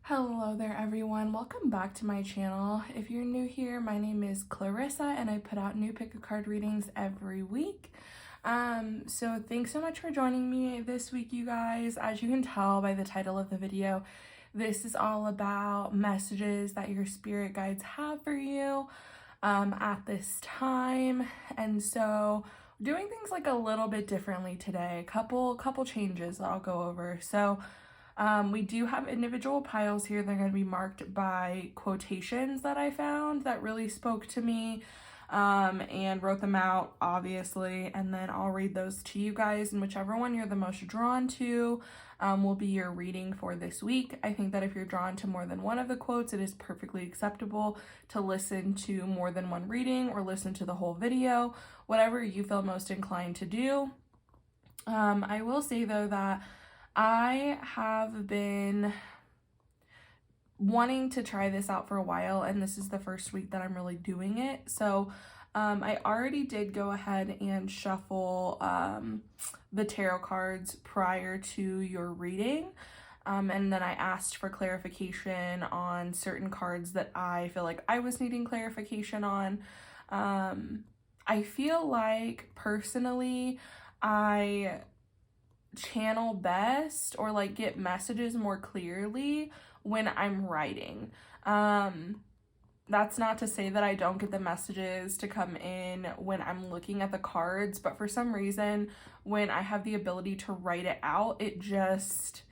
Hello there everyone, welcome back to my channel. If you're new here, my name is Clarissa and I put out new pick a card readings every week. So thanks so much for joining me this week, you guys. As you can tell by the title of the video, this is all about messages that your spirit guides have for you at this time. And so doing things like a little bit differently today, a couple changes that I'll go over. So we do have individual piles here. They're going to be marked by quotations that I found that really spoke to me, and wrote them out, obviously, and then I'll read those to you guys, and whichever one you're the most drawn to will be your reading for this week. I think that if you're drawn to more than one of the quotes, it is perfectly acceptable to listen to more than one reading or listen to the whole video, whatever you feel most inclined to do. I will say, though, that I have been wanting to try this out for a while, and this is the first week that I'm really doing it. So I already did go ahead and shuffle the tarot cards prior to your reading. And then I asked for clarification on certain cards that I feel like I was needing clarification on. I feel like personally I channel best or like get messages more clearly when I'm writing. That's not to say that I don't get the messages to come in when I'm looking at the cards, but for some reason when I have the ability to write it out, it just,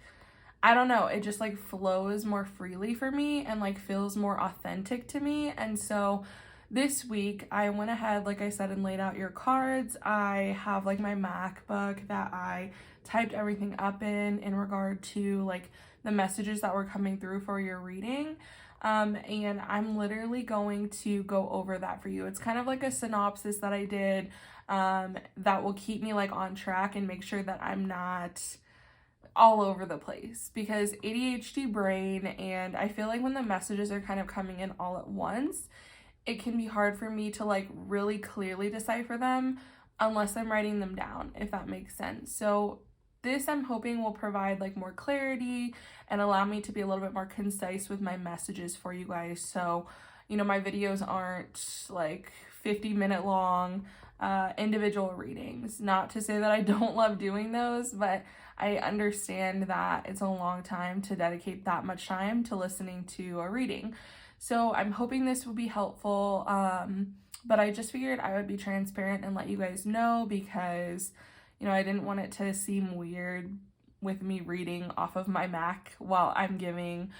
I don't know, it just like flows more freely for me and like feels more authentic to me. And so this week I went ahead, like I said, and laid out your cards. I have like my MacBook that I typed everything up in regard to like the messages that were coming through for your reading. And I'm literally going to go over that for you. It's kind of like a synopsis that I did that will keep me like on track and make sure that I'm not all over the place, because ADHD brain, and I feel like when the messages are kind of coming in all at once, it can be hard for me to like really clearly decipher them unless I'm writing them down, if that makes sense. So this, I'm hoping, will provide like more clarity and allow me to be a little bit more concise with my messages for you guys. So, you know, my videos aren't like 50-minute long individual readings. Not to say that I don't love doing those, but I understand that it's a long time to dedicate that much time to listening to a reading. So I'm hoping this will be helpful, but I just figured I would be transparent and let you guys know, because, you know, I didn't want it to seem weird with me reading off of my Mac while I'm giving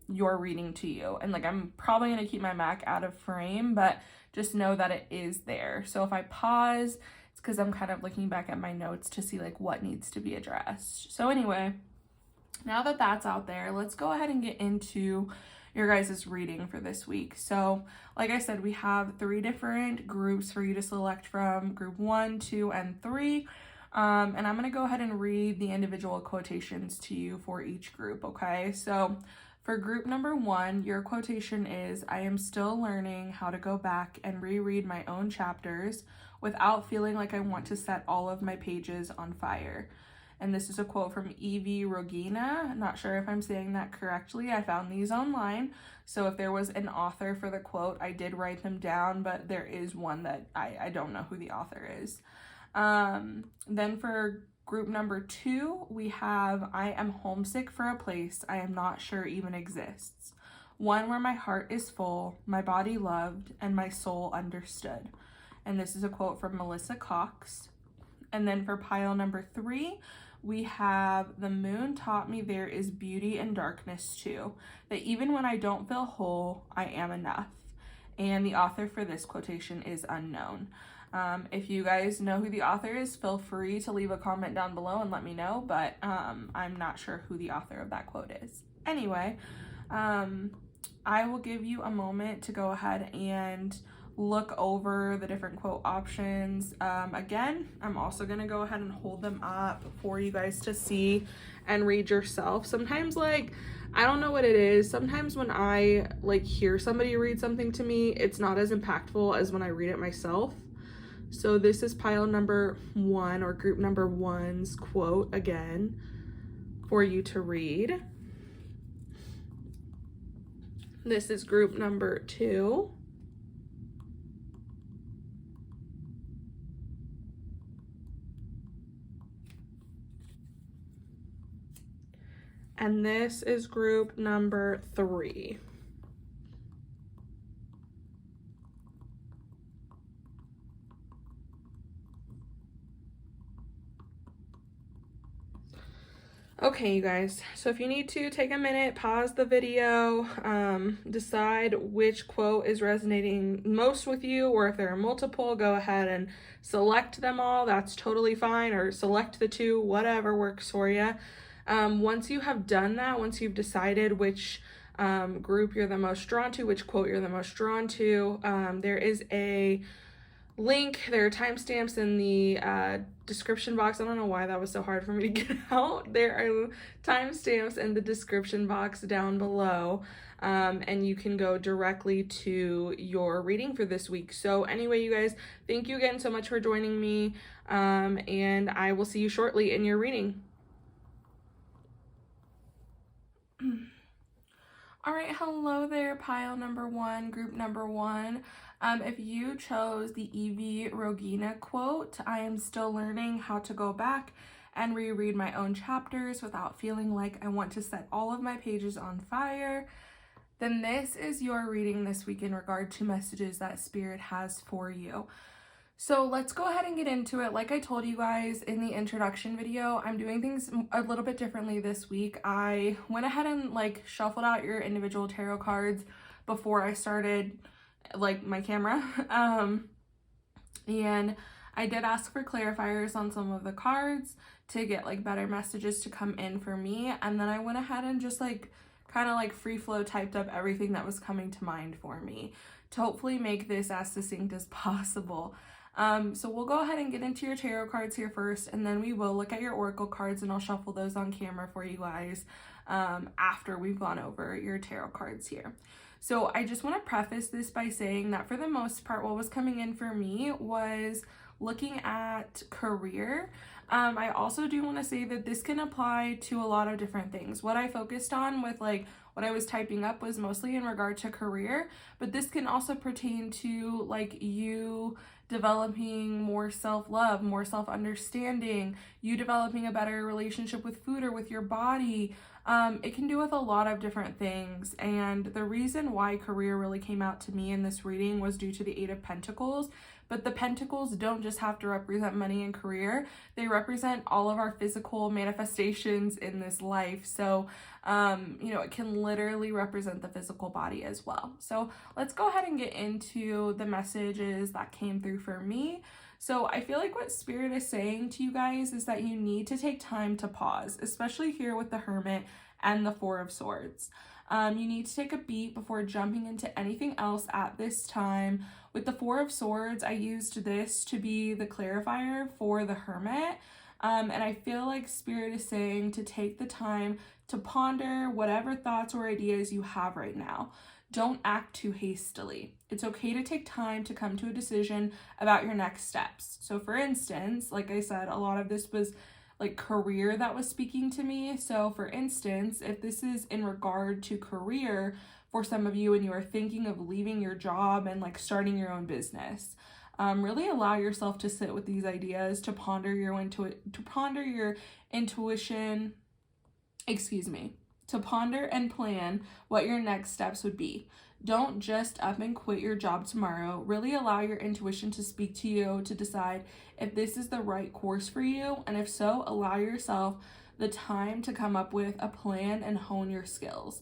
your reading to you. And like, I'm probably going to keep my Mac out of frame, but just know that it is there. So if I pause, it's because I'm kind of looking back at my notes to see like what needs to be addressed. So anyway, now that that's out there, let's go ahead and get into your guys' reading for this week. So like I said, we have 3 different groups for you to select from: group 1, 2, and 3. And I'm going to go ahead and read the individual quotations to you for each group, okay? So for group number 1, your quotation is, "I am still learning how to go back and reread my own chapters without feeling like I want to set all of my pages on fire." And this is a quote from Evie Rogina. I'm not sure if I'm saying that correctly. I found these online. So if there was an author for the quote, I did write them down, but there is one that I don't know who the author is. Then for group number 2, we have, "I am homesick for a place I am not sure even exists. One where my heart is full, my body loved, and my soul understood." And this is a quote from Melissa Cox. And then for pile number 3, we have, "The moon taught me there is beauty in darkness too, that even when I don't feel whole, I am enough." And the author for this quotation is unknown. If you guys know who the author is, feel free to leave a comment down below and let me know, but I'm not sure who the author of that quote is. Anyway, I will give you a moment to go ahead and look over the different quote options. Again, I'm also going to go ahead and hold them up for you guys to see and read yourself. Sometimes, like, I don't know what it is. Sometimes when I like hear somebody read something to me, it's not as impactful as when I read it myself. So this is pile number 1, or group number 1's quote again for you to read. This is group number 2. And this is group number 3. Okay, you guys, so if you need to take a minute, pause the video, decide which quote is resonating most with you, or if there are multiple, go ahead and select them all. That's totally fine, or select the 2, whatever works for you. Once you have done that, once you've decided which group you're the most drawn to, which quote you're the most drawn to, there is a link, there are timestamps in the description box. I don't know why that was so hard for me to get out. There are timestamps in the description box down below, and you can go directly to your reading for this week. So anyway, you guys, thank you again so much for joining me, and I will see you shortly in your reading. All right, hello there, pile number 1, group number 1. If you chose the Evie Rogina quote, I am still learning how to go back and reread my own chapters without feeling like I want to set all of my pages on fire, then this is your reading this week in regard to messages that Spirit has for you. So let's go ahead and get into it. Like I told you guys in the introduction video, I'm doing things a little bit differently this week. I went ahead and shuffled out your individual tarot cards before I started my camera. And I did ask for clarifiers on some of the cards to get better messages to come in for me. And then I went ahead and just kind of free flow typed up everything that was coming to mind for me to hopefully make this as succinct as possible. So we'll go ahead and get into your tarot cards here first, and then we will look at your oracle cards, and I'll shuffle those on camera for you guys after we've gone over your tarot cards here. So I just want to preface this by saying that for the most part, what was coming in for me was looking at career. I also do want to say that this can apply to a lot of different things. What I focused on with what I was typing up was mostly in regard to career, but this can also pertain to you developing more self-love, more self-understanding, you developing a better relationship with food or with your body. It can do with a lot of different things, and the reason why career really came out to me in this reading was due to the 8 of Pentacles. But the pentacles don't just have to represent money and career, they represent all of our physical manifestations in this life. So it can literally represent the physical body as well. So let's go ahead and get into the messages that came through for me. So I feel like what Spirit is saying to you guys is that you need to take time to pause, especially here with the Hermit and the 4 of Swords. You need to take a beat before jumping into anything else at this time. With the 4 of Swords, I used this to be the clarifier for the Hermit. And I feel like Spirit is saying to take the time to ponder whatever thoughts or ideas you have right now. Don't act too hastily. It's okay to take time to come to a decision about your next steps. So for instance, like I said, a lot of this was career that was speaking to me. So for instance, if this is in regard to career for some of you and you are thinking of leaving your job and starting your own business, really allow yourself to sit with these ideas, to ponder your intuition, to ponder and plan what your next steps would be. Don't just up and quit your job tomorrow. Really allow your intuition to speak to you to decide if this is the right course for you, and if so, allow yourself the time to come up with a plan and hone your skills.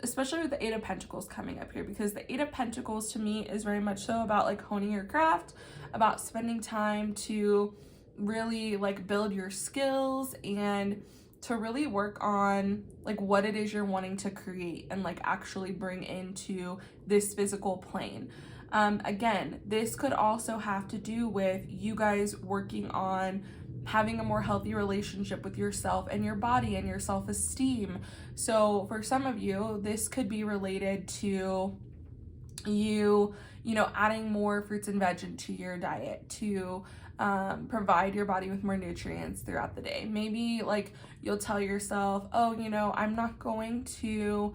Especially with the 8 of Pentacles coming up here, because the 8 of Pentacles to me is very much so about honing your craft, about spending time to really build your skills and to really work on what it is you're wanting to create and actually bring into this physical plane. Again, this could also have to do with you guys working on having a more healthy relationship with yourself and your body and your self-esteem. So for some of you, this could be related to you adding more fruits and veg into your diet to provide your body with more nutrients throughout the day. Maybe you'll tell yourself, oh, I'm not going to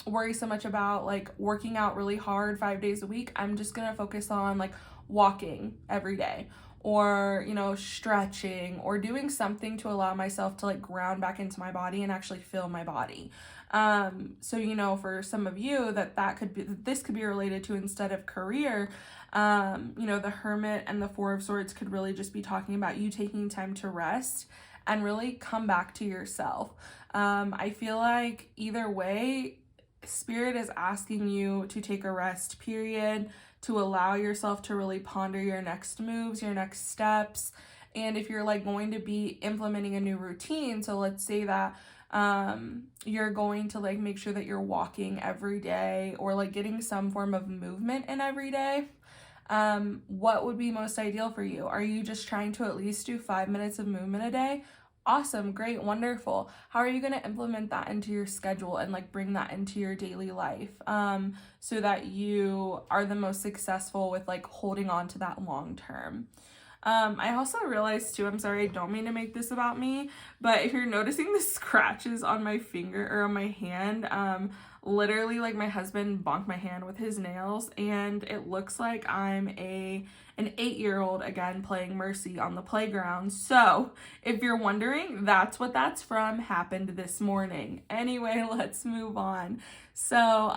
worry so much about like working out really hard 5 days a week. I'm just gonna focus on like walking every day, or stretching, or doing something to allow myself to like ground back into my body and actually feel my body. So for some of you this could be related to, instead of career, the Hermit and the Four of Swords could really just be talking about you taking time to rest and really come back to yourself. I feel like either way, Spirit is asking you to take a rest period, to allow yourself to really ponder your next moves, your next steps. And if you're like going to be implementing a new routine, so let's say that you're going to like make sure that you're walking every day, or like getting some form of movement in every day, what would be most ideal for you? Are you just trying to at least do 5 minutes of movement a day? Awesome, great, wonderful. How are you going to implement that into your schedule and like bring that into your daily life, so that you are the most successful with like holding on to that long term? I also realized too, I'm sorry, I don't mean to make this about me, but if you're noticing the scratches on my finger or on my hand, literally like my husband bonked my hand with his nails, and it looks like I'm an 8-year-old again playing Mercy on the playground. So if you're wondering, that's what that's from. Happened this morning. Anyway, let's move on. So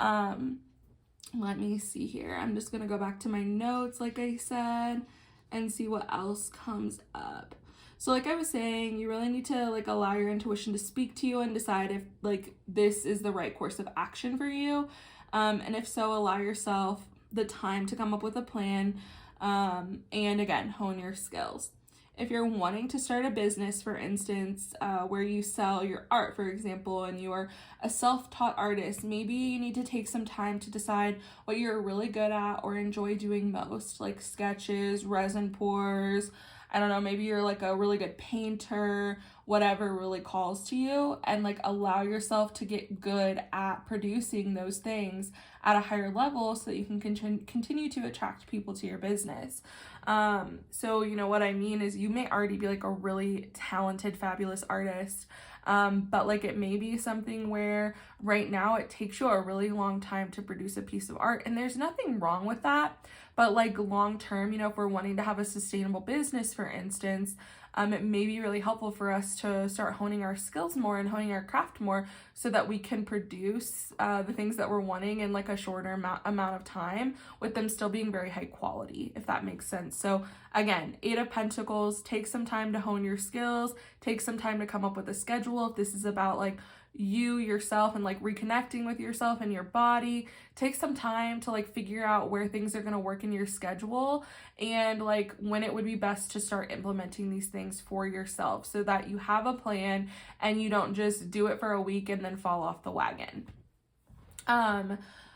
let me see here. I'm just gonna go back to my notes like I said and see what else comes up. So like I was saying, you really need to like allow your intuition to speak to you and decide if like this is the right course of action for you. And if so, allow yourself the time to come up with a plan, and again, hone your skills. If you're wanting to start a business, for instance, where you sell your art, for example, and you are a self-taught artist, maybe you need to take some time to decide what you're really good at or enjoy doing most, like sketches, resin pours. I don't know, maybe you're like a really good painter, whatever really calls to you, and like allow yourself to get good at producing those things at a higher level so that you can continue to attract people to your business. So what I mean is, you may already be like a really talented, fabulous artist, but like it may be something where right now it takes you a really long time to produce a piece of art, and there's nothing wrong with that. But like long term, if we're wanting to have a sustainable business, for instance, it may be really helpful for us to start honing our skills more and honing our craft more, so that we can produce the things that we're wanting in like a shorter amount of time, with them still being very high quality, if that makes sense. So again, 8 of Pentacles, take some time to hone your skills, take some time to come up with a schedule. If this is about like you yourself and like reconnecting with yourself and your body, take some time to like figure out where things are going to work in your schedule, and like when it would be best to start implementing these things for yourself, so that you have a plan and you don't just do it for a week and then fall off the wagon.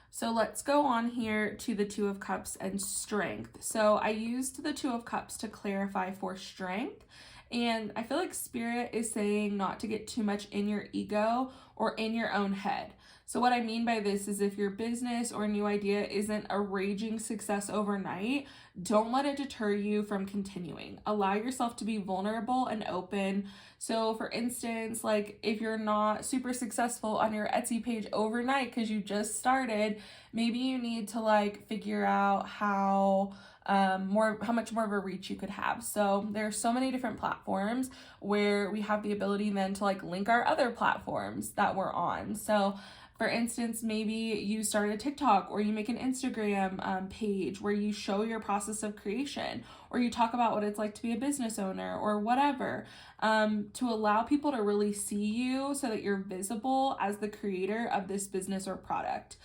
So let's go on here to the Two of Cups and strength. So I used the Two of Cups to clarify for strength. And I feel like Spirit is saying not to get too much in your ego or in your own head. So what I mean by this is, if your business or new idea isn't a raging success overnight, don't let it deter you from continuing. Allow yourself to be vulnerable and open. So for instance, like if you're not super successful on your Etsy page overnight because you just started, maybe you need to like figure out how much more of a reach you could have. So there's so many different platforms where we have the ability then to like link our other platforms that we're on. So for instance, maybe you start a TikTok, or you make an Instagram page where you show your process of creation, or you talk about what it's like to be a business owner or whatever, to allow people to really see you so that you're visible as the creator of this business or product.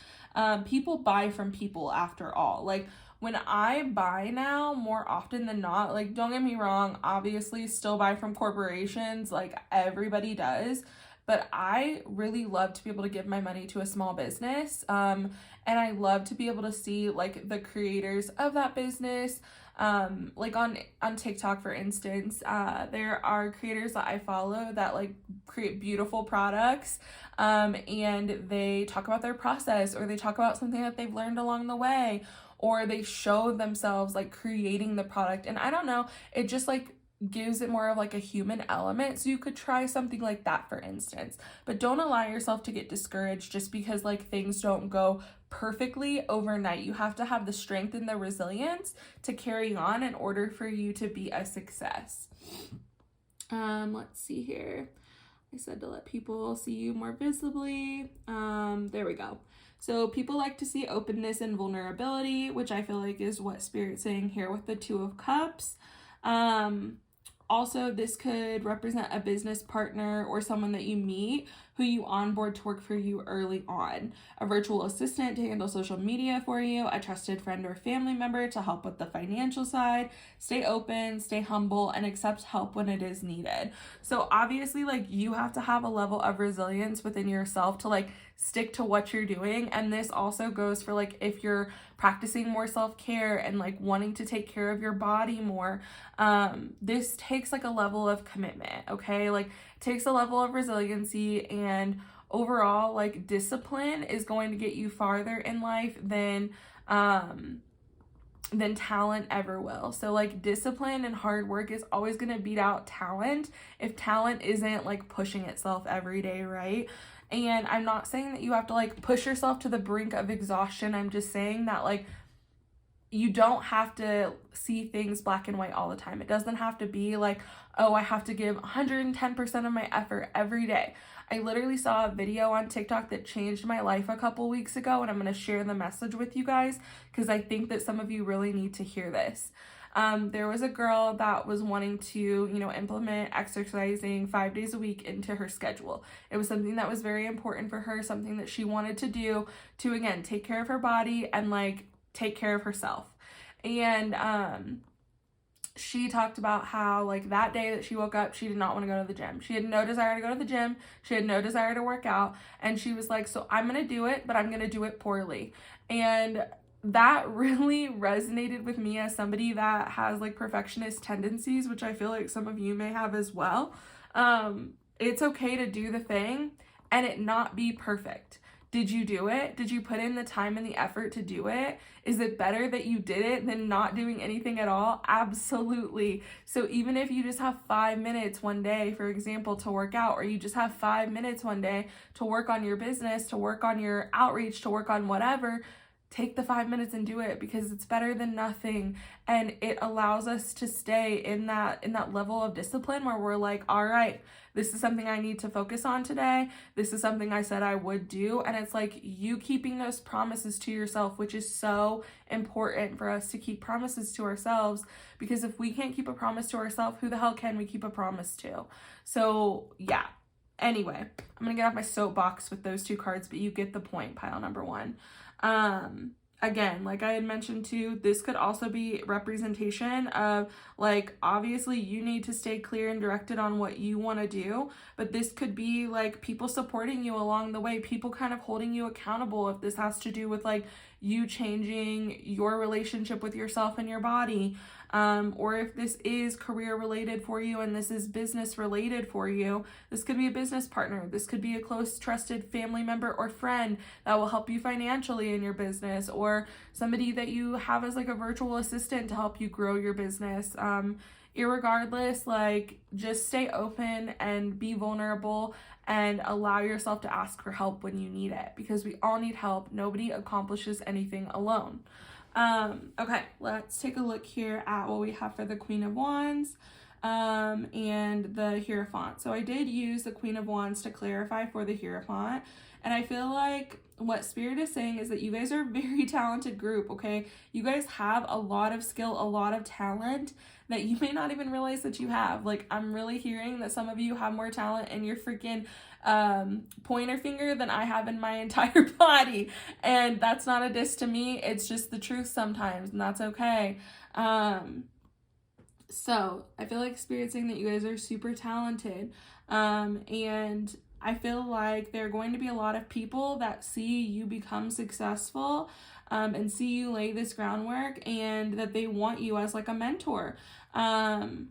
People buy from people after all. Like when I buy now, more often than not, like don't get me wrong, obviously still buy from corporations, like everybody does. But I really love to be able to give my money to a small business. And I love to be able to see like the creators of that business. Like on TikTok, for instance, there are creators that I follow that like create beautiful products. And they talk about their process, or they talk about something that they've learned along the way, or they show themselves like creating the product. And I don't know, it just like gives it more of like a human element. So you could try something like that, for instance. But don't allow yourself to get discouraged just because like things don't go perfectly overnight. You have to have the strength and the resilience to carry on in order for you to be a success. Let's see here. I said to let people see you more visibly. There we go. So people like to see openness and vulnerability, which I feel like is what Spirit's saying here with the Two of Cups. Also, this could represent a business partner or someone that you meet who you onboard to work for you early on. A virtual assistant to handle social media for you, a trusted friend or family member to help with the financial side. Stay open, stay humble, and accept help when it is needed. So obviously, like, you have to have a level of resilience within yourself to like stick to what you're doing. And this also goes for like if you're practicing more self-care and like wanting to take care of your body more. This takes like a level of commitment, okay? Like, it takes a level of resiliency, and overall like discipline is going to get you farther in life than talent ever will. So like discipline and hard work is always going to beat out talent if talent isn't like pushing itself every day, right? And I'm not saying that you have to like push yourself to the brink of exhaustion. I'm just saying that like you don't have to see things black and white all the time. It doesn't have to be like, oh, I have to give 110% of my effort every day. I literally saw a video on TikTok that changed my life a couple weeks ago, and I'm going to share the message with you guys because I think that some of you really need to hear this. There was a girl that was wanting to, implement exercising 5 days a week into her schedule. It was something that was very important for her, something that she wanted to do to, again, take care of her body and like take care of herself. And she talked about how like that day that she woke up, she did not want to go to the gym. She had no desire to go to the gym. She had no desire to work out. And she was like, so I'm going to do it, but I'm going to do it poorly. And that really resonated with me as somebody that has like perfectionist tendencies, which I feel like some of you may have as well. It's okay to do the thing and it not be perfect. Did you do it? Did you put in the time and the effort to do it? Is it better that you did it than not doing anything at all? Absolutely. So even if you just have 5 minutes one day, for example, to work out, or you just have 5 minutes one day to work on your business, to work on your outreach, to work on whatever, take the 5 minutes and do it, because it's better than nothing. And it allows us to stay in that level of discipline where we're like, all right, this is something I need to focus on today. This is something I said I would do. And it's like you keeping those promises to yourself, which is so important for us to keep promises to ourselves, because if we can't keep a promise to ourselves, who the hell can we keep a promise to? So yeah. Anyway, I'm going to get off my soapbox with those two cards, but you get the point, pile number one. Again, like I had mentioned too, this could also be representation of like, obviously you need to stay clear and directed on what you want to do, but this could be like people supporting you along the way, people kind of holding you accountable if this has to do with like you changing your relationship with yourself and your body. Or if this is career related for you and this is business related for you, this could be a business partner. This could be a close, trusted family member or friend that will help you financially in your business, or somebody that you have as like a virtual assistant to help you grow your business. Irregardless, like just stay open and be vulnerable and allow yourself to ask for help when you need it, because we all need help. Nobody accomplishes anything alone. Okay, let's take a look here at what we have for the Queen of Wands and the Hierophant. So I did use the Queen of Wands to clarify for the Hierophant, and I feel like what Spirit is saying is that you guys are a very talented group, okay? You guys have a lot of skill, a lot of talent that you may not even realize that you have. Like, I'm really hearing that some of you have more talent in your freaking pointer finger than I have in my entire body. And that's not a diss to me. It's just the truth sometimes, and that's okay. So I feel like Spirit's saying that you guys are super talented. And I feel like there are going to be a lot of people that see you become successful and see you lay this groundwork, and that they want you as like a mentor. And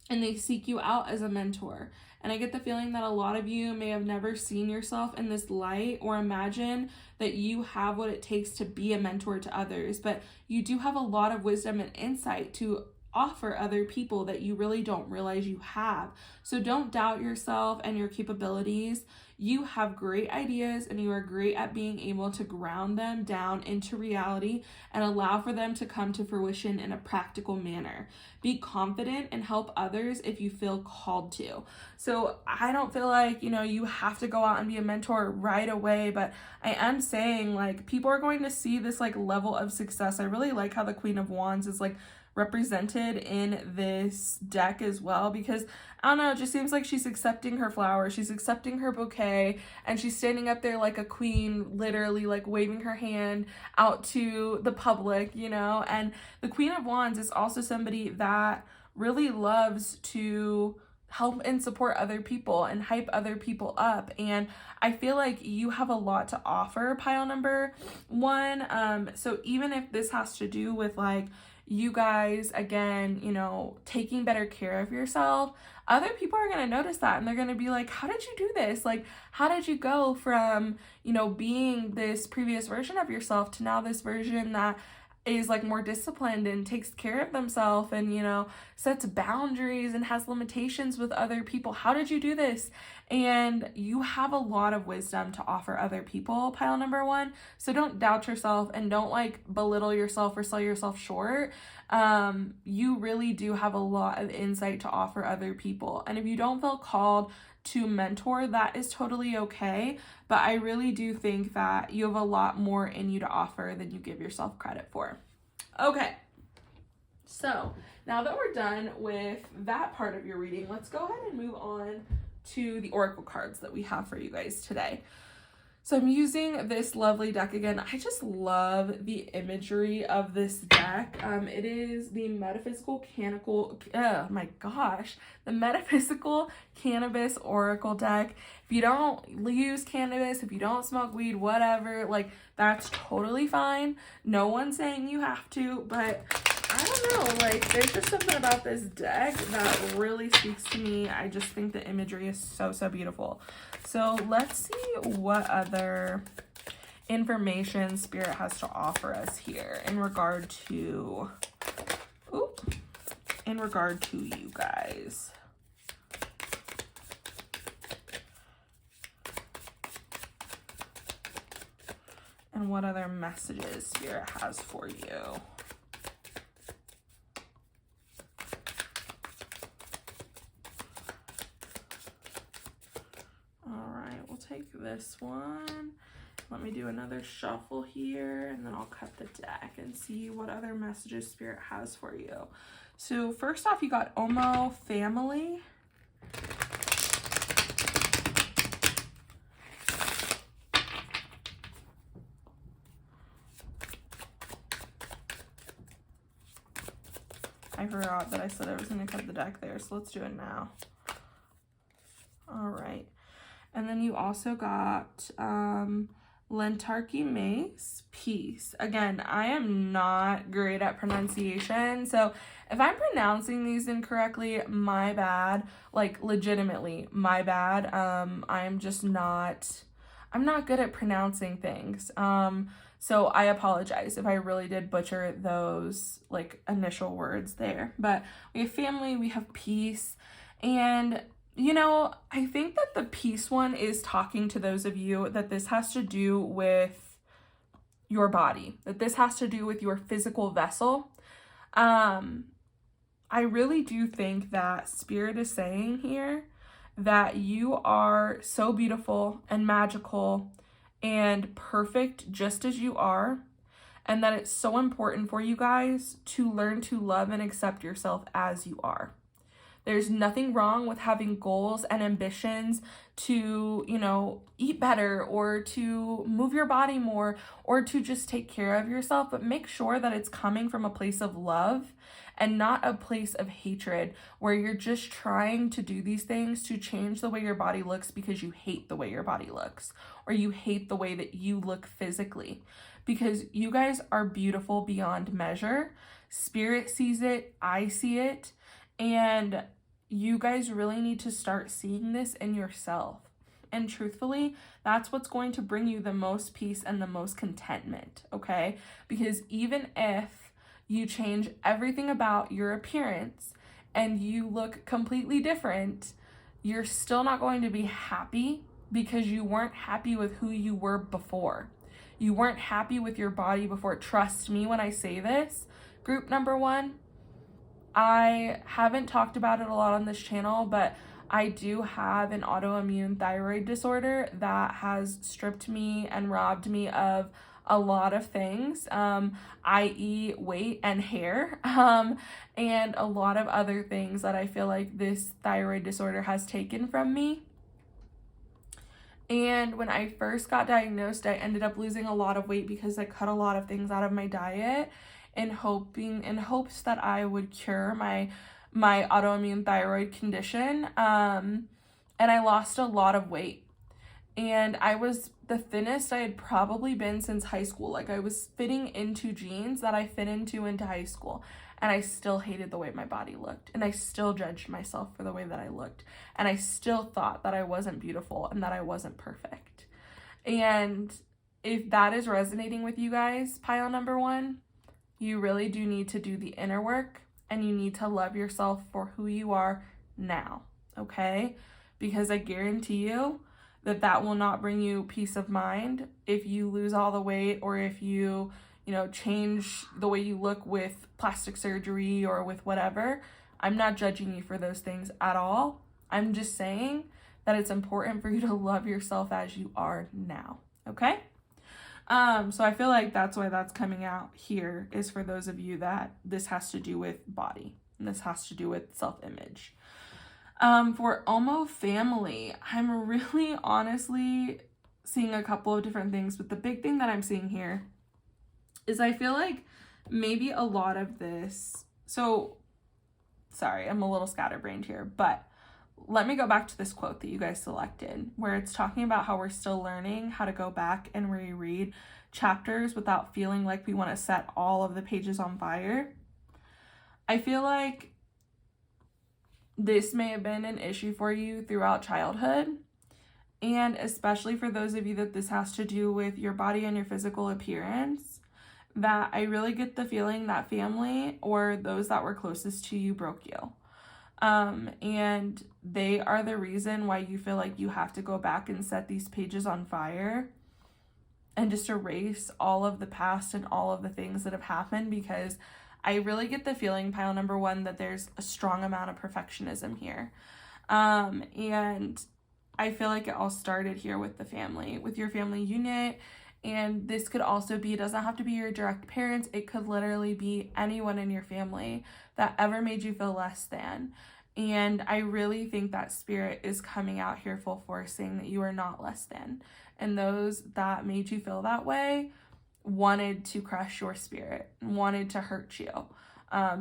they seek you out as a mentor. And I get the feeling that a lot of you may have never seen yourself in this light or imagine that you have what it takes to be a mentor to others. But you do have a lot of wisdom and insight to offer other people that you really don't realize you have. So don't doubt yourself and your capabilities. You have great ideas and you are great at being able to ground them down into reality and allow for them to come to fruition in a practical manner. Be confident and help others if you feel called to. So I don't feel like, you have to go out and be a mentor right away, but I am saying like people are going to see this like level of success. I really like how the Queen of Wands is like represented in this deck as well, because I don't know, it just seems like she's accepting her flowers, she's accepting her bouquet, and she's standing up there like a queen, literally like waving her hand out to the public, and the Queen of Wands is also somebody that really loves to help and support other people and hype other people up. And I feel like you have a lot to offer, pile number one. So even if this has to do with like you guys, again, taking better care of yourself, other people are going to notice that and they're going to be like, how did you do this? Like, how did you go from, being this previous version of yourself to now this version that is like more disciplined and takes care of themselves and, sets boundaries and has limitations with other people? How did you do this? And you have a lot of wisdom to offer other people, pile number one. So don't doubt yourself and don't like belittle yourself or sell yourself short. You really do have a lot of insight to offer other people. And if you don't feel called to mentor, that is totally okay. But I really do think that you have a lot more in you to offer than you give yourself credit for. Okay, so now that we're done with that part of your reading, let's go ahead and move on to the oracle cards that we have for you guys today. So I'm using this lovely deck again. I just love the imagery of this deck. It is the Metaphysical the Metaphysical Cannabis Oracle deck. If you don't use cannabis, if you don't smoke weed, whatever, like that's totally fine. No one's saying you have to, but I don't know, like there's just something about this deck that really speaks to me. I just think the imagery is so beautiful. So let's see what other information Spirit has to offer us here in regard to you guys. And what other messages Spirit has for you. Take this one. Let me do another shuffle here and then I'll cut the deck and see what other messages Spirit has for you. So first off, you got Omo family. I forgot that I said I was going to cut the deck there, so let's do it now. All right. And then you also got Lentarki Mace, Peace. Again, I am not great at pronunciation, so if I'm pronouncing these incorrectly, my bad. Like, legitimately, my bad. I'm not good at pronouncing things. So I apologize if I really did butcher those, like, initial words there. But we have family, we have peace, and I think that the peace one is talking to those of you that this has to do with your body, that this has to do with your physical vessel. I really do think that Spirit is saying here that you are so beautiful and magical and perfect just as you are, and that it's so important for you guys to learn to love and accept yourself as you are. There's nothing wrong with having goals and ambitions to, eat better or to move your body more or to just take care of yourself, but make sure that it's coming from a place of love and not a place of hatred where you're just trying to do these things to change the way your body looks because you hate the way your body looks or you hate the way that you look physically, because you guys are beautiful beyond measure. Spirit sees it, I see it, and you guys really need to start seeing this in yourself. And truthfully, that's what's going to bring you the most peace and the most contentment, okay? Because even if you change everything about your appearance and you look completely different, you're still not going to be happy because you weren't happy with who you were before. You weren't happy with your body before. Trust me when I say this. Group number one, I haven't talked about it a lot on this channel, but I do have an autoimmune thyroid disorder that has stripped me and robbed me of a lot of things, i.e. weight and hair, and a lot of other things that I feel like this thyroid disorder has taken from me. And when I first got diagnosed, I ended up losing a lot of weight because I cut a lot of things out of my diet in hopes that I would cure my autoimmune thyroid condition. And I lost a lot of weight. And I was the thinnest I had probably been since high school. Like, I was fitting into jeans that I fit into high school. And I still hated the way my body looked. And I still judged myself for the way that I looked. And I still thought that I wasn't beautiful and that I wasn't perfect. And if that is resonating with you guys, pile number one, you really do need to do the inner work. And you need to love yourself for who you are now. Okay? Because I guarantee you that will not bring you peace of mind if you lose all the weight, or if you change the way you look with plastic surgery or with whatever. I'm not judging you for those things at all. I'm just saying that it's important for you to love yourself as you are now, okay? So I feel like that's why that's coming out here, is for those of you that this has to do with body, and this has to do with self-image. For Omo family, I'm really honestly seeing a couple of different things, but the big thing that I'm seeing here is I feel like maybe a lot of this, so sorry, I'm a little scatterbrained here, but let me go back to this quote that you guys selected, where it's talking about how we're still learning how to go back and reread chapters without feeling like we want to set all of the pages on fire. I feel like this may have been an issue for you throughout childhood, and especially for those of you that this has to do with your body and your physical appearance, that I really get the feeling that family or those that were closest to you broke you. And they are the reason why you feel like you have to go back and set these pages on fire and just erase all of the past and all of the things that have happened, because I really get the feeling, pile number one, that there's a strong amount of perfectionism here. And I feel like it all started here with the family, with your family unit. And this could also be, it doesn't have to be your direct parents. It could literally be anyone in your family that ever made you feel less than. And I really think that spirit is coming out here full force, saying that you are not less than. And those that made you feel that way wanted to crush your spirit, wanted to hurt you,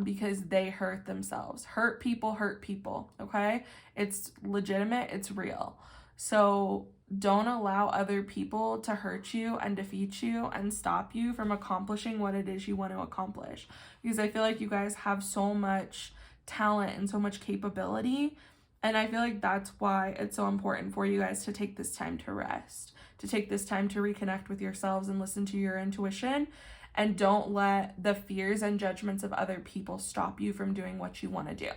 because they hurt themselves. Hurt people, okay? It's legitimate, it's real. So don't allow other people to hurt you and defeat you and stop you from accomplishing what it is you want to accomplish. Because I feel like you guys have so much talent and so much capability. And I feel like that's why it's so important for you guys to take this time to rest, to take this time to reconnect with yourselves and listen to your intuition. And don't let the fears and judgments of other people stop you from doing what you want to do.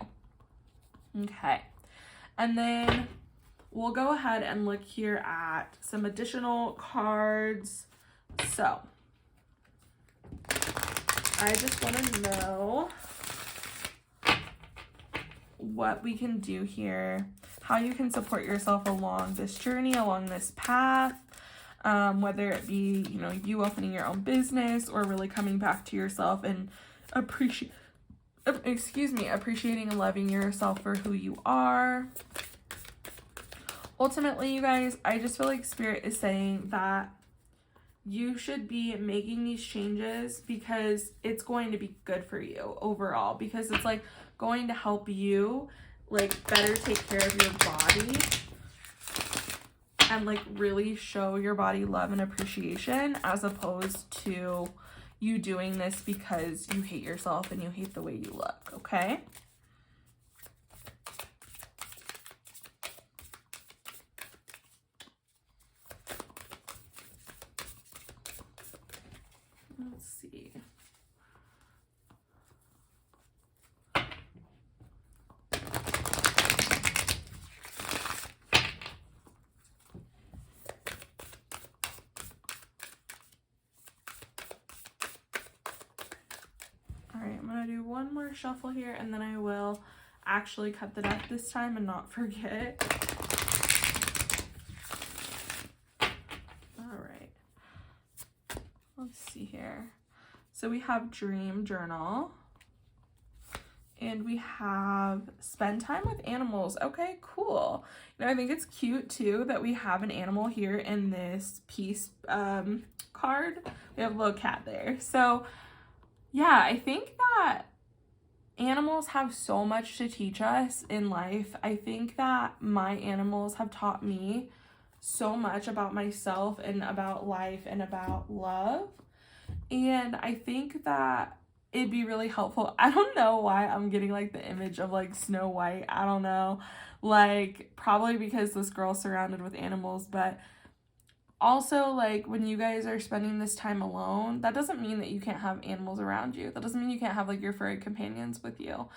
Okay. And then we'll go ahead and look here at some additional cards. So I just want to know what we can do here, how you can support yourself along this journey, along this path, whether it be, you opening your own business or really coming back to yourself and appreciating and loving yourself for who you are. Ultimately, you guys, I just feel like Spirit is saying that you should be making these changes because it's going to be good for you overall, because it's like going to help you like better take care of your body and like really show your body love and appreciation, as opposed to you doing this because you hate yourself and you hate the way you look, okay? Let's see. do one more shuffle here, and then I will actually cut the deck this time and not forget. All right. Let's see here. So we have Dream Journal. And we have Spend Time with Animals. Okay, cool. You know, I think it's cute too that we have an animal here in this piece card. We have a little cat there. So yeah, I think that animals have so much to teach us in life. I think that my animals have taught me so much about myself and about life and about love. And I think that it'd be really helpful. I don't know why I'm getting like the image of like Snow White. I don't know. Like probably because this girl's surrounded with animals, but also like when you guys are spending this time alone, that doesn't mean that you can't have animals around you. That doesn't mean you can't have like your furry companions with you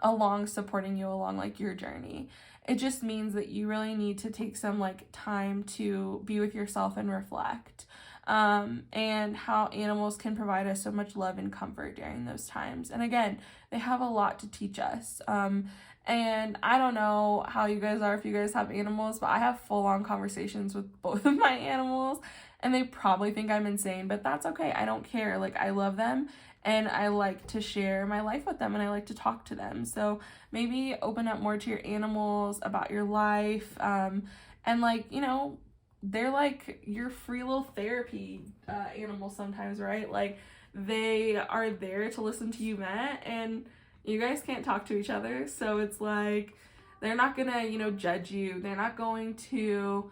along, supporting you along like your journey. It just means that you really need to take some like time to be with yourself and reflect. And how animals can provide us so much love and comfort during those times. And again, they have a lot to teach us. And I don't know how you guys are if you guys have animals, but I have full-on conversations with both of my animals, and they probably think I'm insane, but that's okay. I don't care. Like, I love them, and I like to share my life with them, and I like to talk to them. So maybe open up more to your animals about your life, and like, you know, they're like your free little therapy animals sometimes, right? Like they are there to listen to you vent, and you guys can't talk to each other, so it's like they're not gonna, you know, judge you. They're not going to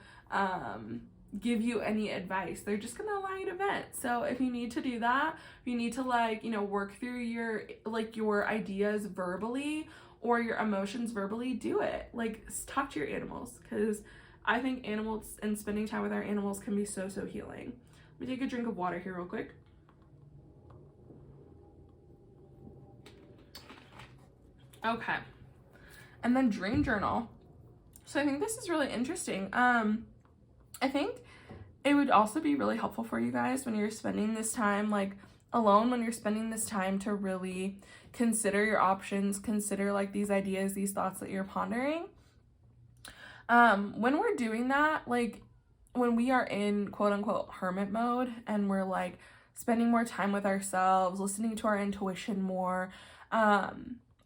give you any advice. They're just gonna allow you to vent. So if you need to do that, if you need to like, you know, work through your ideas verbally or your emotions verbally, do it. Like talk to your animals, because I think animals and spending time with our animals can be so, so healing. Let me take a drink of water here real quick. Okay. And then Dream Journal. So I think this is really interesting. I think it would also be really helpful for you guys when you're spending this time like alone, when you're spending this time to really consider your options, consider like these ideas, these thoughts that you're pondering. When we're doing that, like when we are in quote unquote hermit mode and we're like spending more time with ourselves, listening to our intuition more,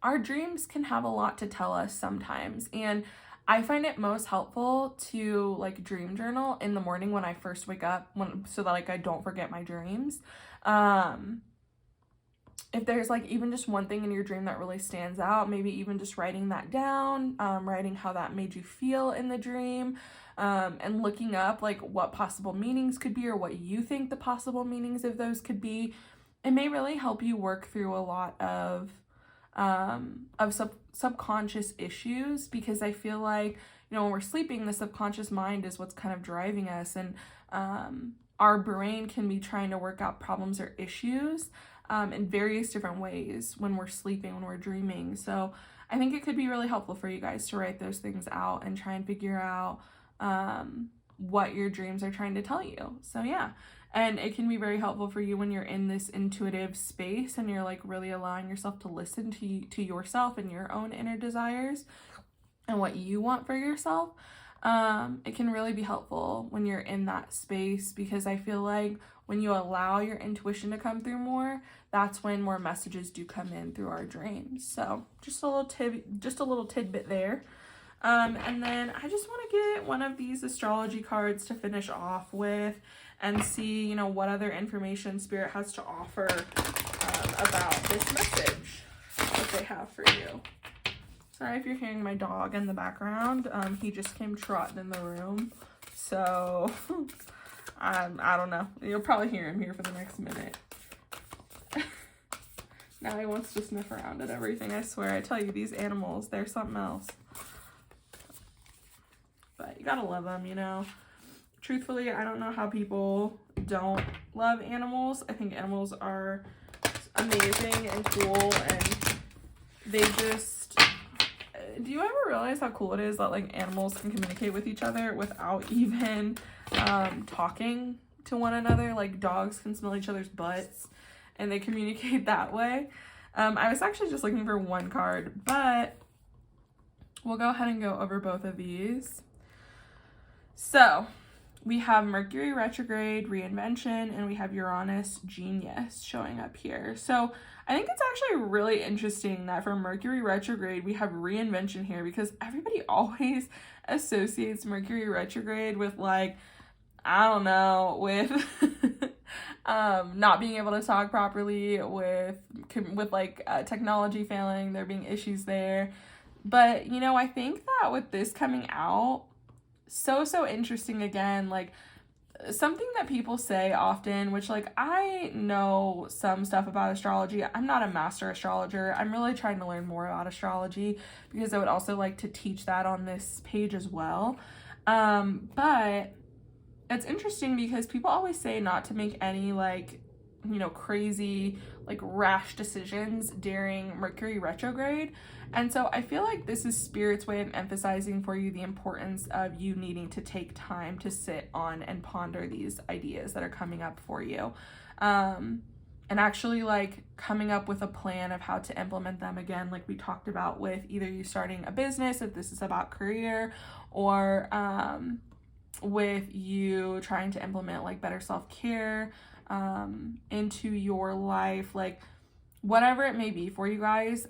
our dreams can have a lot to tell us sometimes. And I find it most helpful to like dream journal in the morning when I first wake up, so that like I don't forget my dreams. If there's like even just one thing in your dream that really stands out, maybe even just writing that down, writing how that made you feel in the dream, and looking up like what possible meanings could be or what you think the possible meanings of those could be. It may really help you work through a lot of subconscious issues, because I feel like, you know, when we're sleeping, the subconscious mind is what's kind of driving us, and our brain can be trying to work out problems or issues in various different ways when we're sleeping, when we're dreaming. So I think it could be really helpful for you guys to write those things out and try and figure out what your dreams are trying to tell you. So yeah, and it can be very helpful for you when you're in this intuitive space and you're like really allowing yourself to listen to yourself and your own inner desires and what you want for yourself. It can really be helpful when you're in that space, because I feel like when you allow your intuition to come through more, that's when more messages do come in through our dreams. So just a little tidbit there. And then I just want to get one of these astrology cards to finish off with and see, you know, what other information Spirit has to offer about this message that they have for you. Sorry if you're hearing my dog in the background. He just came trotting in the room. So, I don't know. You'll probably hear him here for the next minute. Now he wants to sniff around at everything. I swear, I tell you, these animals, they're something else. But you gotta love them, you know. Truthfully, I don't know how people don't love animals. I think animals are amazing and cool, and they just... Do you ever realize how cool it is that like animals can communicate with each other without even talking to one another? Like dogs can smell each other's butts and they communicate that way. I was actually just looking for one card, but we'll go ahead and go over both of these. So we have Mercury retrograde, reinvention, and we have Uranus genius showing up here. So I think it's actually really interesting that for Mercury retrograde, we have reinvention here, because everybody always associates Mercury retrograde with, like, I don't know, with not being able to talk properly, with like technology failing, there being issues there. But, you know, I think that with this coming out, so interesting again, like something that people say often, which, like, I know some stuff about astrology. I'm not a master astrologer. I'm really trying to learn more about astrology, because I would also like to teach that on this page as well. But it's interesting because people always say not to make any, like, you know, crazy, like, rash decisions during Mercury retrograde. And so I feel like this is Spirit's way of emphasizing for you the importance of you needing to take time to sit on and ponder these ideas that are coming up for you. And actually, like, coming up with a plan of how to implement them, again, like we talked about with either you starting a business, if this is about career, or with you trying to implement, like, better self-care into your life, like, whatever it may be for you guys.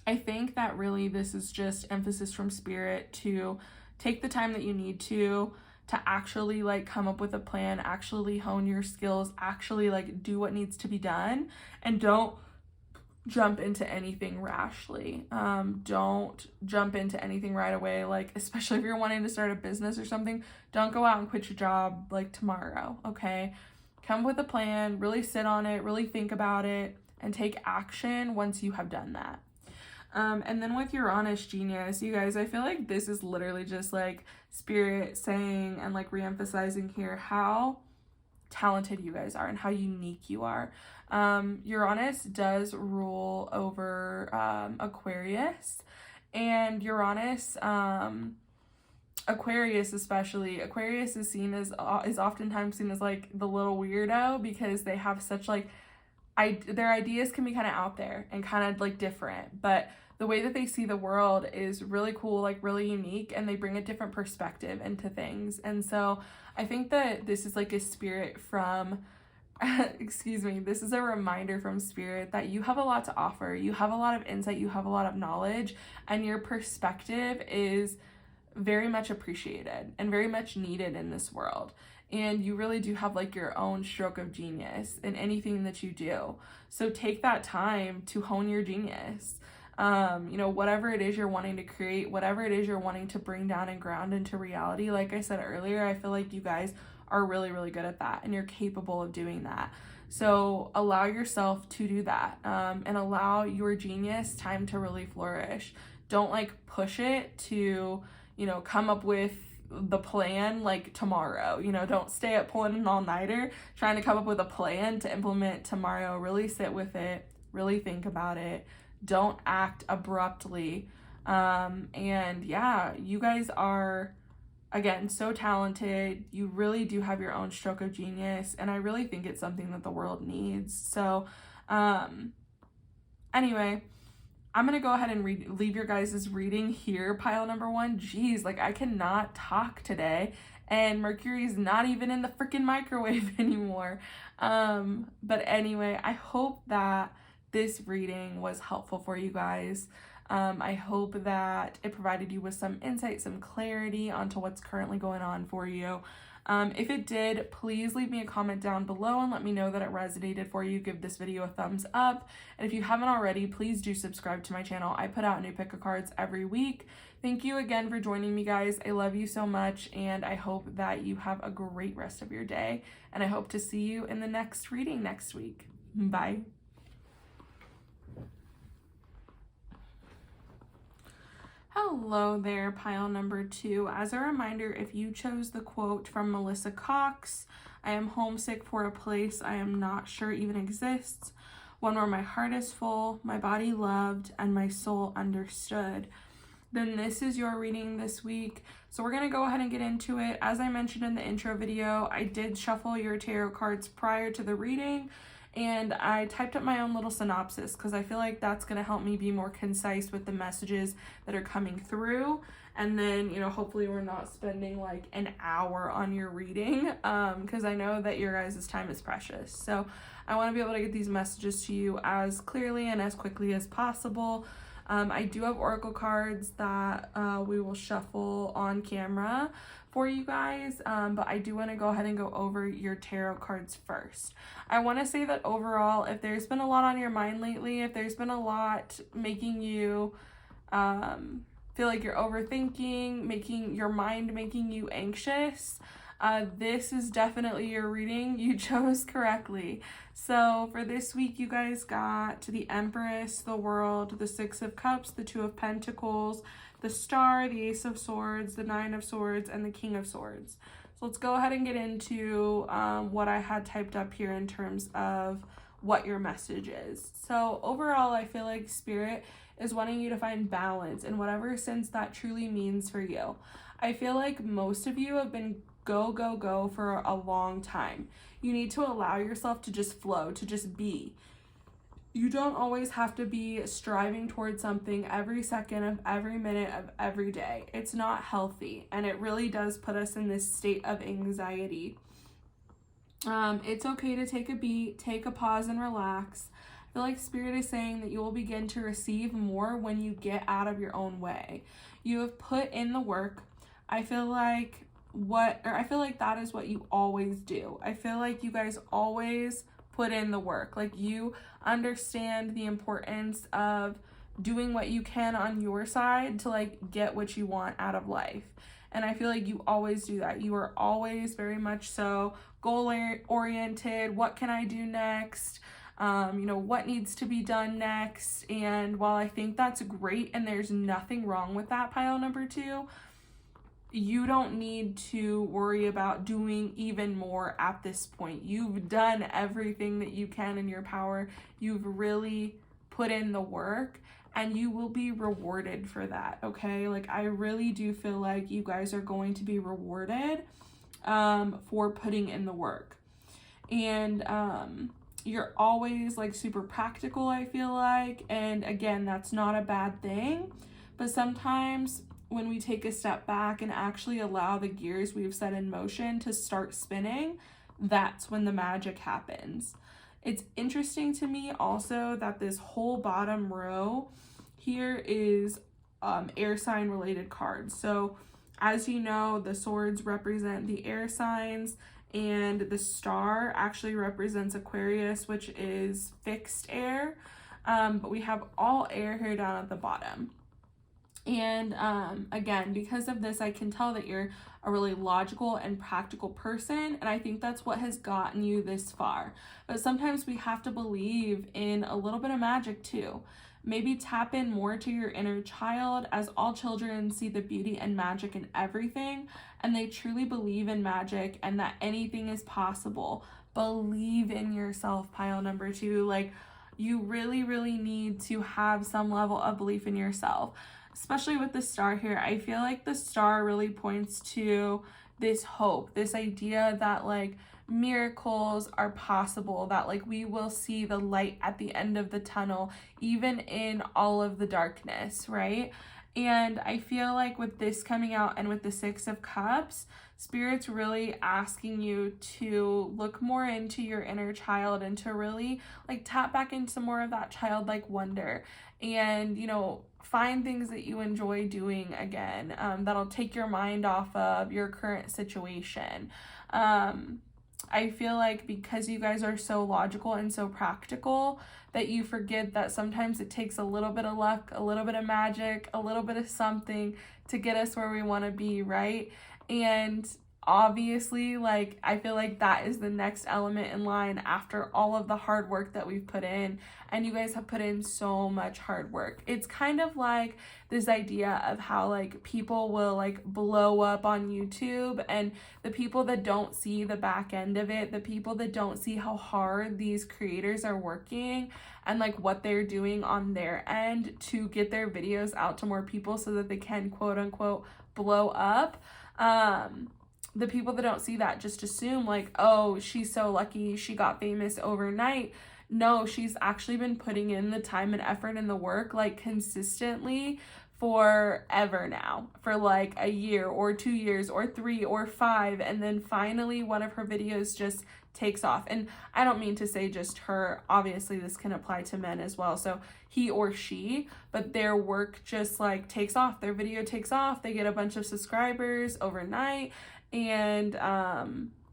I think that really this is just emphasis from Spirit to take the time that you need to actually, like, come up with a plan, actually hone your skills, actually, like, do what needs to be done, and don't jump into anything rashly. Don't jump into anything right away, like, especially if you're wanting to start a business or something. Don't go out and quit your job, like, tomorrow, okay? Come with a plan, really sit on it, really think about it, and take action once you have done that. And then with Uranus genius, you guys, I feel like this is literally just, like, Spirit saying and, like, re-emphasizing here how talented you guys are and how unique you are. Uranus does rule over Aquarius, and Uranus, Aquarius especially, Aquarius is seen as, is oftentimes seen as, like, the little weirdo, because they have such, like, their ideas can be kind of out there and kind of, like, different, but the way that they see the world is really cool, like, really unique, and they bring a different perspective into things. And so I think that this is, like, a Spirit from excuse me, this is a reminder from Spirit that you have a lot to offer. You have a lot of insight, you have a lot of knowledge, and your perspective is very much appreciated and very much needed in this world. And you really do have, like, your own stroke of genius in anything that you do. So take that time to hone your genius. You know, whatever it is you're wanting to create, whatever it is you're wanting to bring down and ground into reality, like I said earlier, I feel like you guys are really, really good at that, and you're capable of doing that. So allow yourself to do that, and allow your genius time to really flourish. Don't, like, push it to, you know, come up with the plan, like, tomorrow. You know, don't stay up pulling an all-nighter trying to come up with a plan to implement tomorrow. Really sit with it, really think about it. Don't act abruptly. And yeah, you guys are, again, so talented. You really do have your own stroke of genius, and I really think it's something that the world needs. So anyway, I'm gonna go ahead and leave your guys' reading here, pile number 1. Jeez, like, I cannot talk today, and Mercury's not even in the freaking microwave anymore. But anyway, I hope that this reading was helpful for you guys. I hope that it provided you with some insight, some clarity onto what's currently going on for you. If it did, please leave me a comment down below and let me know that it resonated for you. Give this video a thumbs up. And if you haven't already, please do subscribe to my channel. I put out new pick of cards every week. Thank you again for joining me, guys. I love you so much, and I hope that you have a great rest of your day. And I hope to see you in the next reading next week. Bye. Hello there, pile number 2. As a reminder, if you chose the quote from Melissa Cox, I am homesick for a place I am not sure even exists, one where my heart is full, my body loved, and my soul understood, then this is your reading this week. So we're going to go ahead and get into it. As I mentioned in the intro video, I did shuffle your tarot cards prior to the reading, and I typed up my own little synopsis because I feel like that's going to help me be more concise with the messages that are coming through. And then, you know, hopefully we're not spending like an hour on your reading, because I know that your guys' time is precious. So I want to be able to get these messages to you as clearly and as quickly as possible. I do have oracle cards that we will shuffle on camera for you guys, but I do want to go ahead and go over your tarot cards first. I want to say that overall, if there's been a lot on your mind lately, if there's been a lot making you feel like you're overthinking, making you anxious, this is definitely your reading. You chose correctly. So for this week, you guys got the Empress, the World, the Six of Cups, the Two of Pentacles, the Star, the Ace of Swords, the Nine of Swords, and the King of Swords. So let's go ahead and get into what I had typed up here in terms of what your message is. So overall, I feel like Spirit is wanting you to find balance in whatever sense that truly means for you. I feel like most of you have been go, go, go for a long time. You need to allow yourself to just flow, to just be. You don't always have to be striving towards something every second of every minute of every day. It's not healthy, and it really does put us in this state of anxiety. It's okay to take a beat, take a pause, and relax. I feel like Spirit is saying that you will begin to receive more when you get out of your own way. You have put in the work. I feel like that is what you always do. I feel like you guys always put in the work. Like, you understand the importance of doing what you can on your side to like get what you want out of life. And I feel like you always do that. You are always very much so goal oriented. What can I do next? What needs to be done next? And while I think that's great and there's nothing wrong with that, pile number 2, you don't need to worry about doing even more at this point. You've done everything that you can in your power. You've really put in the work, and you will be rewarded for that, okay? Like, I really do feel like you guys are going to be rewarded for putting in the work. And you're always like super practical, I feel like. And again, that's not a bad thing. But sometimes when we take a step back and actually allow the gears we've set in motion to start spinning, that's when the magic happens. It's interesting to me also that this whole bottom row here is air sign related cards. So as you know, the swords represent the air signs, and the star actually represents Aquarius, which is fixed air. But we have all air here down at the bottom. And again, because of this, I can tell that you're a really logical and practical person, and I think that's what has gotten you this far. But sometimes we have to believe in a little bit of magic too. Maybe tap in more to your inner child, as all children see the beauty and magic in everything, and they truly believe in magic and that anything is possible. Believe in yourself, pile number 2. Like, you really, really need to have some level of belief in yourself. Especially with the star here, I feel like the star really points to this hope, this idea that like miracles are possible, that like we will see the light at the end of the tunnel, even in all of the darkness, right? And I feel like with this coming out and with the Six of Cups, Spirit's really asking you to look more into your inner child and to really like tap back into more of that childlike wonder, and find things that you enjoy doing again, that'll take your mind off of your current situation. I feel like because you guys are so logical and so practical, that you forget that sometimes it takes a little bit of luck, a little bit of magic, a little bit of something to get us where we want to be, right? And obviously, like, I feel like that is the next element in line after all of the hard work that we've put in, and you guys have put in so much hard work. It's kind of like this idea of how like people will like blow up on YouTube, and the people that don't see the back end of it, the people that don't see how hard these creators are working and like what they're doing on their end to get their videos out to more people so that they can quote unquote blow up, the people that don't see that just assume like, oh, she's so lucky she got famous overnight. No, she's actually been putting in the time and effort and the work like consistently forever now, for like a year or 2 years or 3 or 5, and then finally one of her videos just takes off. And I don't mean to say just her, obviously this can apply to men as well, so he or she, but their work just like takes off, their video takes off, they get a bunch of subscribers overnight, and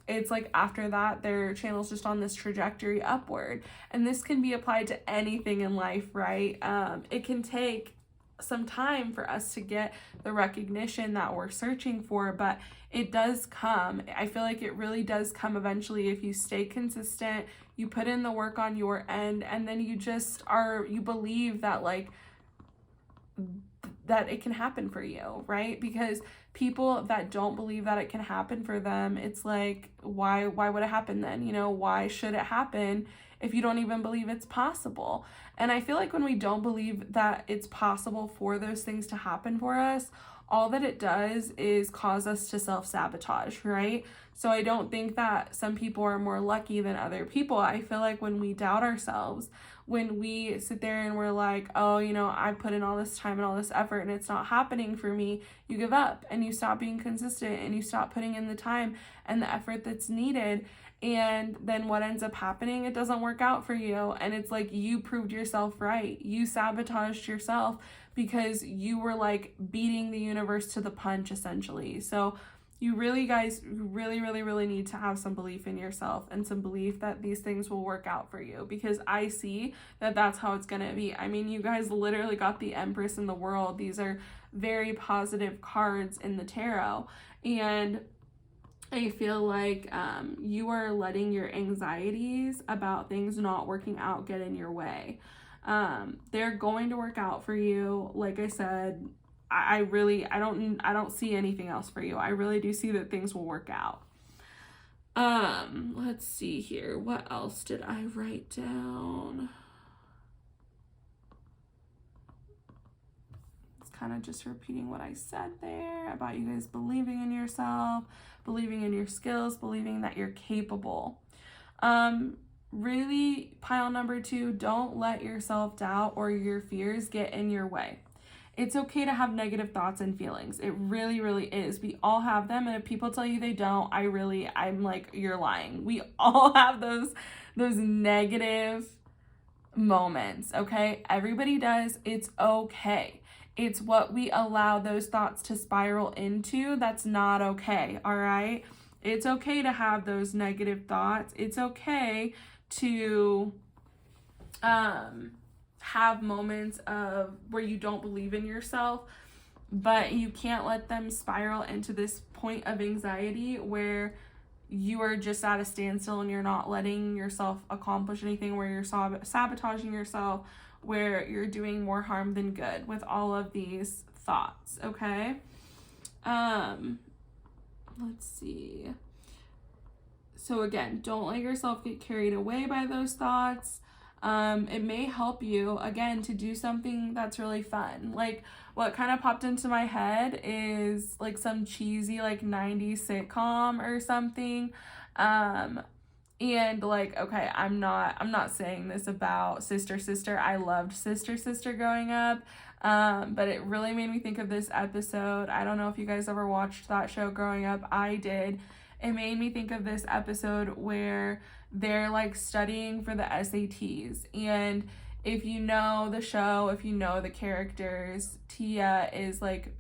it's like after that their channel's just on this trajectory upward. And this can be applied to anything in life, right? It can take some time for us to get the recognition that we're searching for, but it does come. I feel like it really does come eventually if you stay consistent, you put in the work on your end, and then you believe that like that it can happen for you, right? Because people that don't believe that it can happen for them, it's like, why would it happen then? You know, why should it happen if you don't even believe it's possible? And I feel like when we don't believe that it's possible for those things to happen for us, all that it does is cause us to self-sabotage, right? So I don't think that some people are more lucky than other people. I feel like when we doubt ourselves, when we sit there and we're like, oh, you know, I put in all this time and all this effort and it's not happening for me, you give up and you stop being consistent and you stop putting in the time and the effort that's needed. And then what ends up happening, it doesn't work out for you. And it's like you proved yourself right. You sabotaged yourself because you were like beating the universe to the punch, essentially. So you really, guys, really need to have some belief in yourself and some belief that these things will work out for you, because I see that that's how it's going to be. I mean, you guys literally got the Empress in the World. These are very positive cards in the tarot. And I feel like you are letting your anxieties about things not working out get in your way. They're going to work out for you. Like I said, I don't see anything else for you. I really do see that things will work out. Let's see here. What else did I write down? It's kind of just repeating what I said there about you guys believing in yourself, believing in your skills, believing that you're capable. Really, pile number 2, don't let your self-doubt or your fears get in your way. It's okay to have negative thoughts and feelings. It really is. We all have them, and if people tell you they don't, I'm like, you're lying. We all have those negative moments, okay? Everybody does. It's okay. It's what we allow those thoughts to spiral into that's not okay, all right? It's okay to have those negative thoughts. It's okay to have moments of where you don't believe in yourself, but you can't let them spiral into this point of anxiety where you are just at a standstill and you're not letting yourself accomplish anything, where you're sabotaging yourself, where you're doing more harm than good with all of these thoughts, okay? Let's see. So again, don't let yourself get carried away by those thoughts. It may help you, again, to do something that's really fun. Like, what kind of popped into my head is like some cheesy like 90s sitcom or something. And like, okay, I'm not saying this about Sister Sister. I loved Sister Sister growing up. But it really made me think of this episode. I don't know if you guys ever watched that show growing up. I did. It made me think of this episode where they're like studying for the SATs. And if you know the show, if you know the characters, Tia is like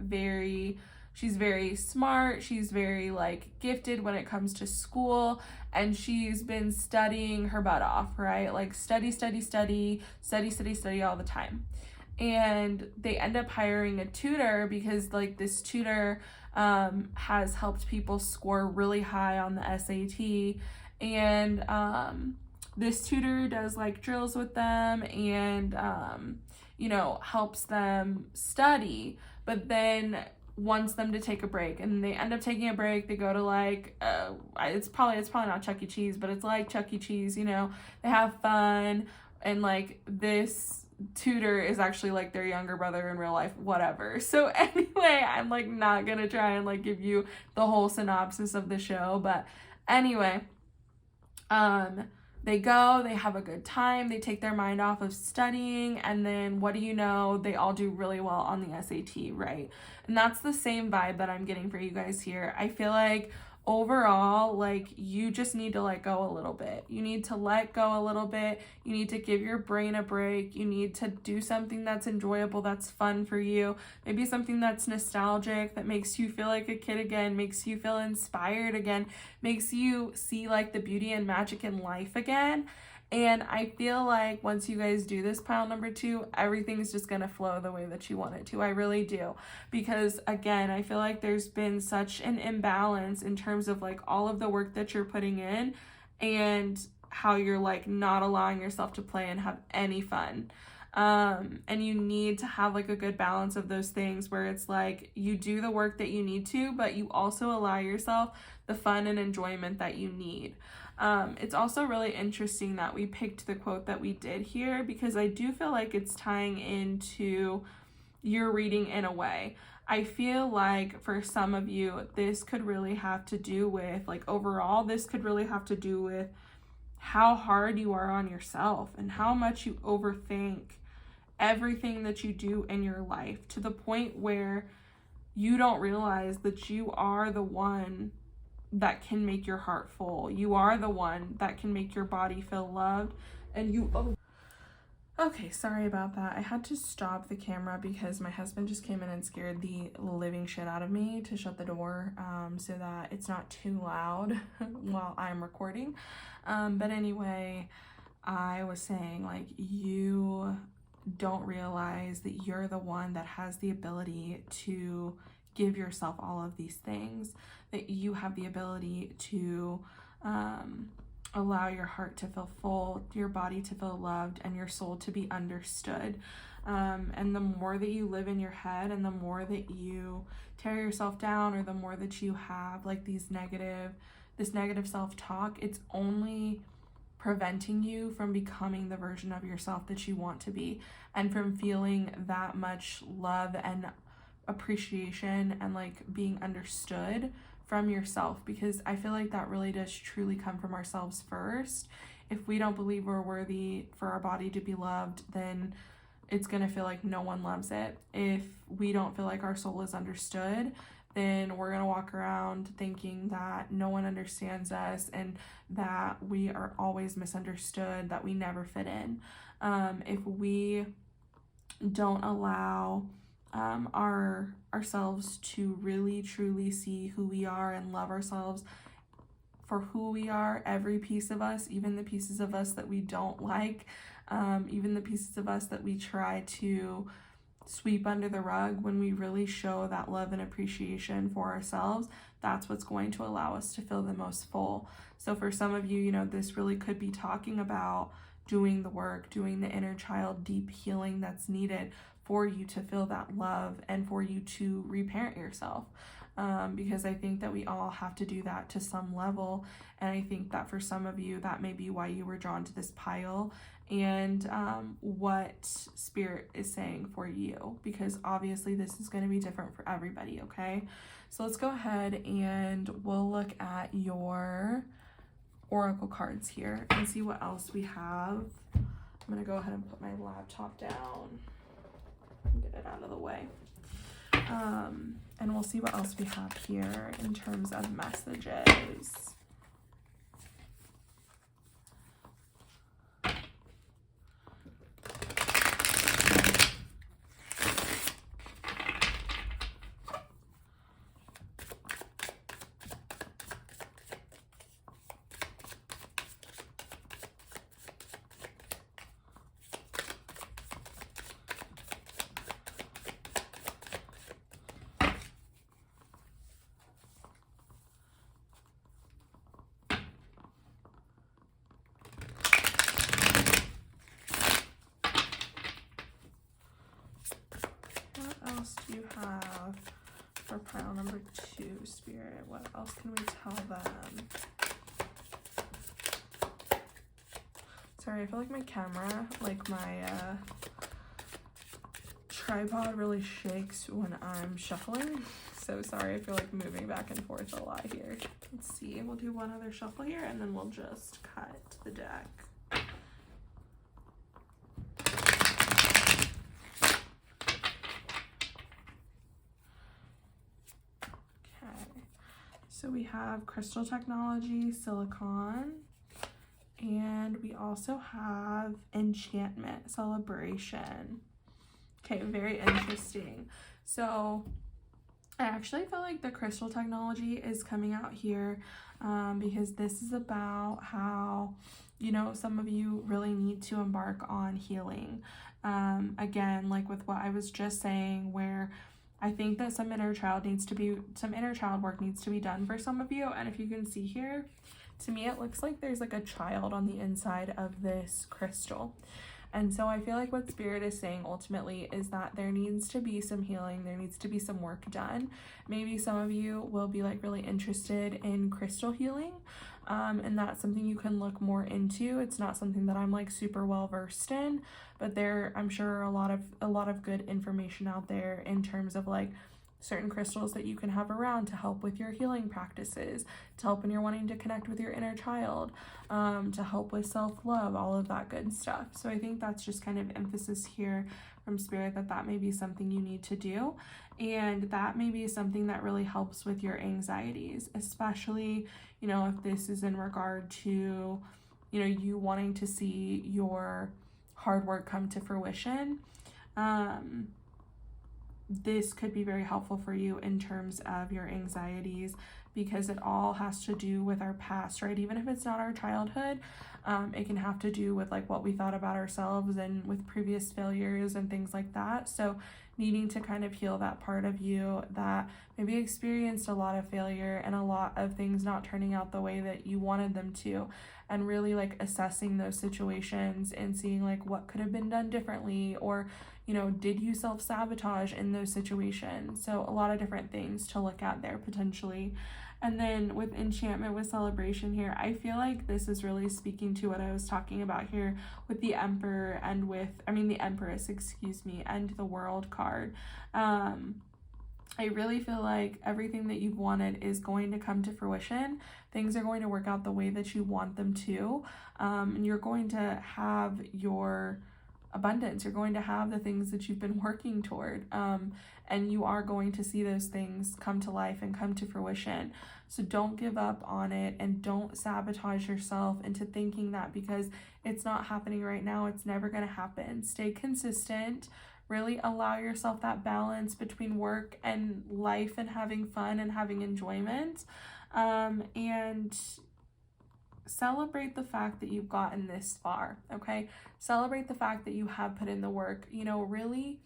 she's very smart. She's very like gifted when it comes to school. And she's been studying her butt off, right? Like study all the time. And they end up hiring a tutor because like this tutor has helped people score really high on the SAT. And this tutor does like drills with them and helps them study, but then wants them to take a break, and they end up taking a break. They go to like it's probably not Chuck E. Cheese, but it's like Chuck E. Cheese, they have fun. And like this tutor is actually like their younger brother in real life, whatever. So anyway, I'm like not gonna try and like give you the whole synopsis of the show, but anyway, they go, they have a good time, they take their mind off of studying, and then what do you know, they all do really well on the SAT, right? And that's the same vibe that I'm getting for you guys here. I feel like overall, like, you just need to let go a little bit. You need to let go a little bit. You need to give your brain a break. You need to do something that's enjoyable, that's fun for you. Maybe something that's nostalgic, that makes you feel like a kid again, makes you feel inspired again, makes you see like the beauty and magic in life again. And I feel like once you guys do this pile number 2, everything's just going to flow the way that you want it to. I really do. Because again, I feel like there's been such an imbalance in terms of like all of the work that you're putting in and how you're like not allowing yourself to play and have any fun. And you need to have like a good balance of those things where it's like you do the work that you need to, but you also allow yourself the fun and enjoyment that you need. It's also really interesting that we picked the quote that we did here, because I do feel like it's tying into your reading in a way. I feel like for some of you, this could really have to do with, like, overall, this could really have to do with how hard you are on yourself and how much you overthink everything that you do in your life, to the point where you don't realize that you are the one that can make your heart full. You are the one that can make your body feel loved. And you, okay, sorry about that. I had to stop the camera because my husband just came in and scared the living shit out of me to shut the door, so that it's not too loud while I'm recording. But anyway, I was saying, like, you don't realize that you're the one that has the ability to give yourself all of these things, that you have the ability to allow your heart to feel full, your body to feel loved, and your soul to be understood. And the more that you live in your head, and the more that you tear yourself down, or the more that you have like this negative self-talk, it's only preventing you from becoming the version of yourself that you want to be, and from feeling that much love and appreciation and like being understood from yourself. Because I feel like that really does truly come from ourselves first. If we don't believe we're worthy for our body to be loved, then it's gonna feel like no one loves it. If we don't feel like our soul is understood, then we're gonna walk around thinking that no one understands us and that we are always misunderstood, that we never fit in. If we don't allow ourselves to really truly see who we are and love ourselves for who we are, every piece of us, even the pieces of us that we don't like, even the pieces of us that we try to sweep under the rug, when we really show that love and appreciation for ourselves, that's what's going to allow us to feel the most full. So for some of you, you know, this really could be talking about doing the work, doing the inner child deep healing that's needed for you to feel that love and for you to reparent yourself. Because I think that we all have to do that to some level. And I think that for some of you, that may be why you were drawn to this pile, and what spirit is saying for you, because obviously this is going to be different for everybody. Okay, so let's go ahead and we'll look at your oracle cards here and see what else we have. I'm going to go ahead and put my laptop down and get it out of the way. And we'll see what else we have here in terms of messages. What else do you have for pile number 2, Spirit? What else can we tell them? Sorry, I feel like my camera, like my tripod really shakes when I'm shuffling. So sorry if you're like moving back and forth a lot here. Let's see, we'll do one other shuffle here and then we'll just cut the deck. So we have crystal technology, silicone, and we also have enchantment, celebration. Okay, very interesting. So I actually feel like the crystal technology is coming out here because this is about how, you know, some of you really need to embark on healing. Again, like with what I was just saying, where I think that some inner child work needs to be done for some of you. And if you can see here, to me, it looks like there's like a child on the inside of this crystal. And so I feel like what Spirit is saying ultimately is that there needs to be some healing. There needs to be some work done. Maybe some of you will be like really interested in crystal healing. And that's something you can look more into. It's not something that I'm like super well versed in, but I'm sure a lot of good information out there in terms of like certain crystals that you can have around to help with your healing practices, to help when you're wanting to connect with your inner child, to help with self-love, all of that good stuff. So I think that's just kind of emphasis here from Spirit that may be something you need to do. And that may be something that really helps with your anxieties, especially, you know, if this is in regard to, you know, you wanting to see your hard work come to fruition. This could be very helpful for you in terms of your anxieties, because it all has to do with our past, right? Even if it's not our childhood, it can have to do with like what we thought about ourselves and with previous failures and things like that. So needing to kind of heal that part of you that maybe experienced a lot of failure and a lot of things not turning out the way that you wanted them to, and really like assessing those situations and seeing like what could have been done differently, or, you know, did you self-sabotage in those situations? So a lot of different things to look at there potentially. And then with enchantment, with celebration here, I feel like this is really speaking to what I was talking about here with the Emperor and the Empress, and the World card. I really feel like everything that you've wanted is going to come to fruition. Things are going to work out the way that you want them to. And you're going to have your abundance. You're going to have the things that you've been working toward. And you are going to see those things come to life and come to fruition. So don't give up on it, and don't sabotage yourself into thinking that because it's not happening right now, it's never going to happen. Stay consistent. Really allow yourself that balance between work and life and having fun and having enjoyment. And celebrate the fact that you've gotten this far, okay? Celebrate the fact that you have put in the work. You know, really,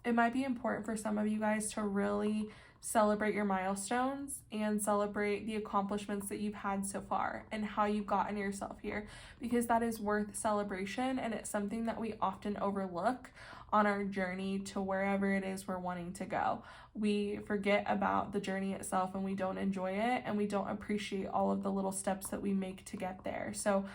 it might be important for some of you guys to really celebrate your milestones and celebrate the accomplishments that you've had so far and how you've gotten yourself here, because that is worth celebration, and it's something that we often overlook on our journey to wherever it is we're wanting to go. We forget about the journey itself and we don't enjoy it, and we don't appreciate all of the little steps that we make to get there. So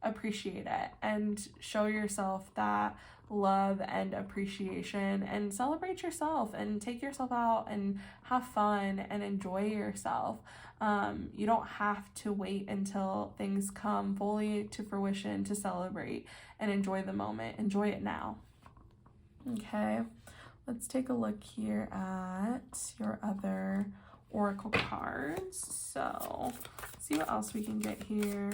appreciate it and show yourself that love and appreciation, and celebrate yourself and take yourself out and have fun and enjoy yourself. You don't have to wait until things come fully to fruition to celebrate and enjoy the moment. Enjoy it now. Okay, let's take a look here at your other oracle cards. So let's see what else we can get here.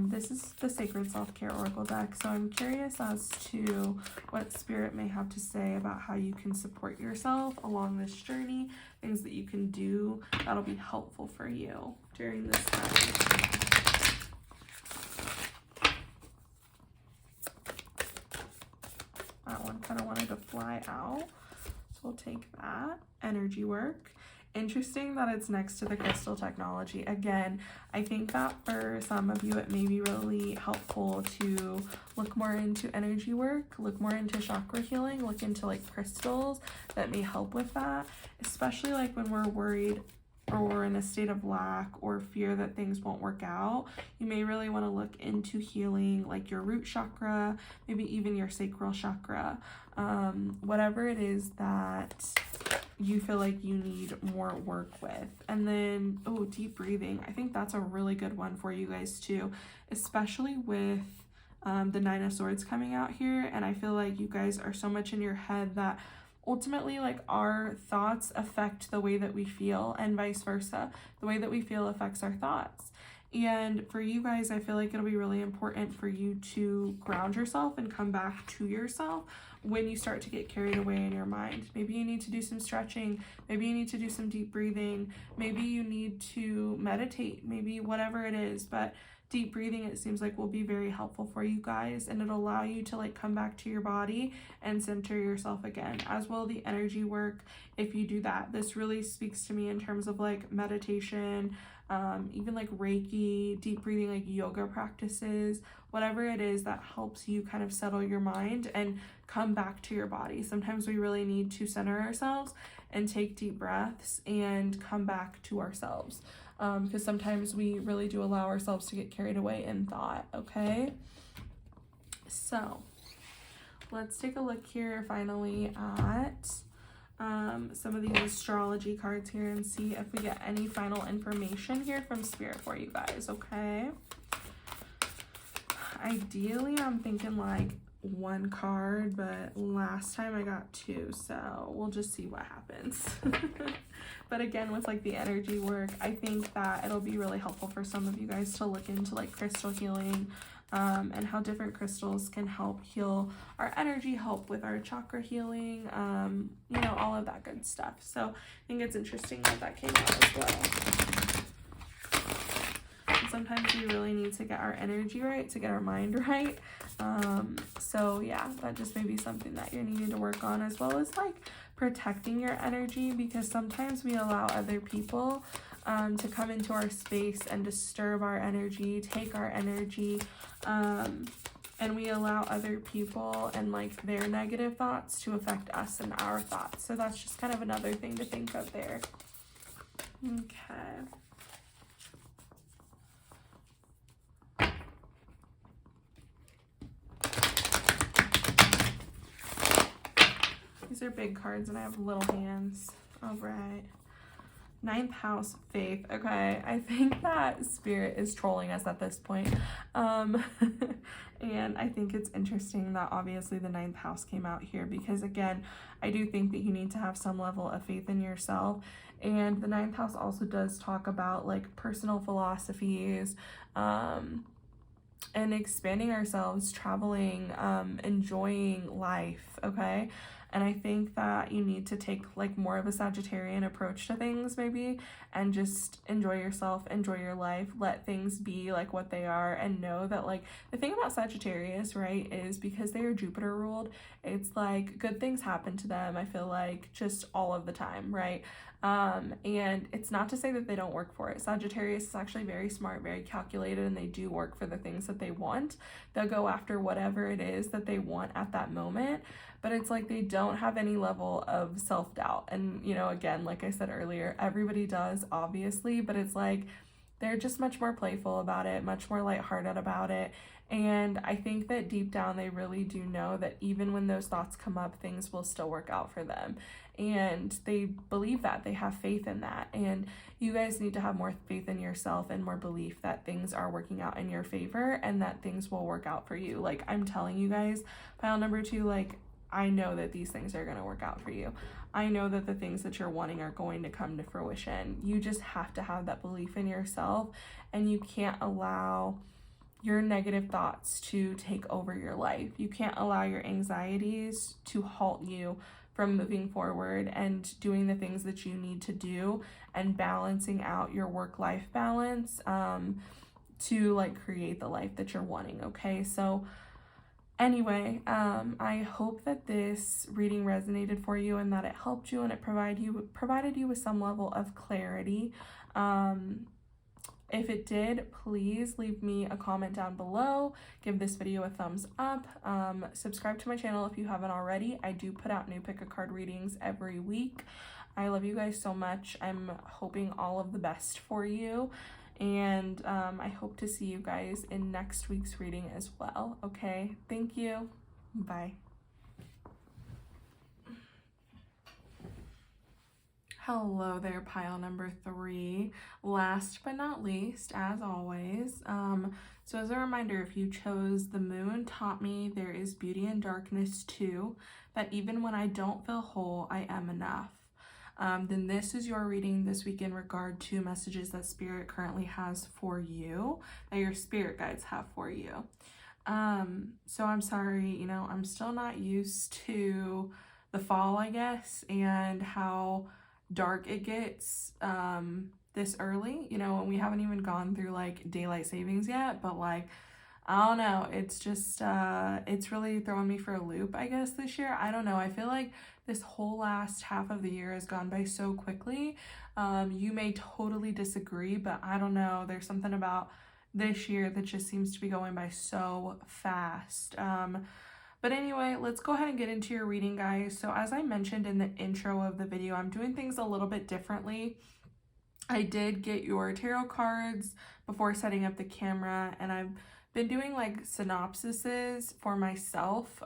This is the Sacred Self-Care Oracle deck, so I'm curious as to what Spirit may have to say about how you can support yourself along this journey, things that you can do that'll be helpful for you during this time. That one kind of wanted to fly out, so we'll take that. Energy work. Interesting that it's next to the crystal technology. Again, I think that for some of you it may be really helpful to look more into energy work, look more into chakra healing, look into like crystals that may help with that, especially like when we're worried or in a state of lack or fear that things won't work out, you may really want to look into healing like your root chakra, maybe even your sacral chakra, whatever it is that you feel like you need more work with. And then, oh, deep breathing. I think that's a really good one for you guys too, especially with the Nine of Swords coming out here. And I feel like you guys are so much in your head that ultimately, like, our thoughts affect the way that we feel, and vice versa. The way that we feel affects our thoughts. And for you guys, I feel like it'll be really important for you to ground yourself and come back to yourself when you start to get carried away in your mind. Maybe you need to do some stretching. Maybe you need to do some deep breathing. Maybe you need to meditate. Maybe whatever it is. But deep breathing, it seems like, will be very helpful for you guys, and it'll allow you to like come back to your body and center yourself again, as well the energy work. If you do that, this really speaks to me in terms of like meditation, even like Reiki, deep breathing, like yoga practices, whatever it is that helps you kind of settle your mind and come back to your body. Sometimes we really need to center ourselves and take deep breaths and come back to ourselves. Because sometimes we really do allow ourselves to get carried away in thought, okay? So, let's take a look here finally at some of these astrology cards here and see if we get any final information here from Spirit for you guys, okay? Ideally, I'm thinking like one card, but last time I got two, so we'll just see what happens. But again, with like the energy work, I think that it'll be really helpful for some of you guys to look into like crystal healing, and how different crystals can help heal our energy, help with our chakra healing, you know, all of that good stuff. So I think it's interesting that came out as well. And sometimes we really need to get our energy right to get our mind right. So yeah, that just may be something that you're needing to work on, as well as like protecting your energy, because sometimes we allow other people to come into our space and disturb our energy, take our energy, and we allow other people and like their negative thoughts to affect us and our thoughts. So that's just kind of another thing to think of there. Okay. These are big cards and I have little hands. All right. Ninth house, faith. Okay, I think that Spirit is trolling us at this point. And I think it's interesting that obviously the ninth house came out here, because again, I do think that you need to have some level of faith in yourself. And the ninth house also does talk about like personal philosophies, and expanding ourselves, traveling, enjoying life, okay? And I think that you need to take like more of a Sagittarian approach to things maybe, and just enjoy yourself, enjoy your life, let things be like what they are, and know that like the thing about Sagittarius, right, is because they are Jupiter ruled, it's like good things happen to them, I feel like, just all of the time, right? And it's not to say that they don't work for it. Sagittarius is actually very smart, very calculated, and they do work for the things that they want. They'll go after whatever it is that they want at that moment, but it's like they don't have any level of self-doubt. And, you know, again, like I said earlier, everybody does, obviously, but it's like they're just much more playful about it, much more lighthearted about it. And I think that deep down, they really do know that even when those thoughts come up, things will still work out for them. And they believe that, they have faith in that. And you guys need to have more faith in yourself and more belief that things are working out in your favor and that things will work out for you. Like, I'm telling you guys, pile number 2, like, I know that these things are going to work out for you. I know that the things that you're wanting are going to come to fruition. You just have to have that belief in yourself, and you can't allow your negative thoughts to take over your life. You can't allow your anxieties to halt you from moving forward and doing the things that you need to do and balancing out your work-life balance to like create the life that you're wanting, okay? So anyway, I hope that this reading resonated for you and that it helped you and it provided you with some level of clarity. If it did, please leave me a comment down below, give this video a thumbs up, subscribe to my channel if you haven't already. I do put out new pick a card readings every week. I love you guys so much. I'm hoping all of the best for you. And I hope to see you guys in next week's reading as well. Okay, thank you. Bye. Hello there, pile number 3. Last but not least, as always, so as a reminder, if you chose the moon taught me there is beauty in darkness too, that even when I don't feel whole, I am enough. Then this is your reading this week in regard to messages that Spirit currently has for you, that your spirit guides have for you. So I'm sorry, I'm still not used to the fall, I guess, and how dark it gets this early, and we haven't even gone through like daylight savings yet, but like I don't know, it's just it's really throwing me for a loop, I guess, this year. I don't know, I feel like this whole last half of the year has gone by so quickly. You may totally disagree, but I don't know, there's something about this year that just seems to be going by so fast. But anyway, let's go ahead and get into your reading, guys. So as I mentioned in the intro of the video, I'm doing things a little bit differently. I did get your tarot cards before setting up the camera, and I've been doing like synopsises for myself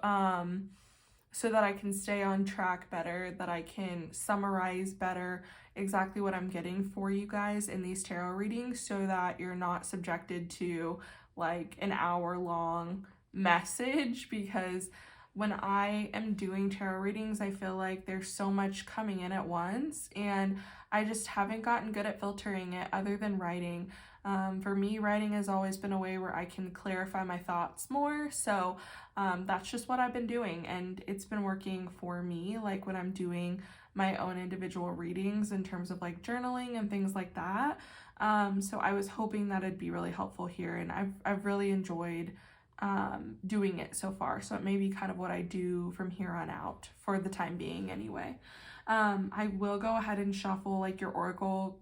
so that I can stay on track better, that I can summarize better exactly what I'm getting for you guys in these tarot readings, so that you're not subjected to like an hour-long message, because when I am doing tarot readings, I feel like there's so much coming in at once, and I just haven't gotten good at filtering it other than writing. For me, writing has always been a way where I can clarify my thoughts more, so that's just what I've been doing, and it's been working for me, like when I'm doing my own individual readings in terms of like journaling and things like that. So I was hoping that it'd be really helpful here, and I've really enjoyed doing it so far, so it may be kind of what I do from here on out for the time being anyway. I will go ahead and shuffle like your oracle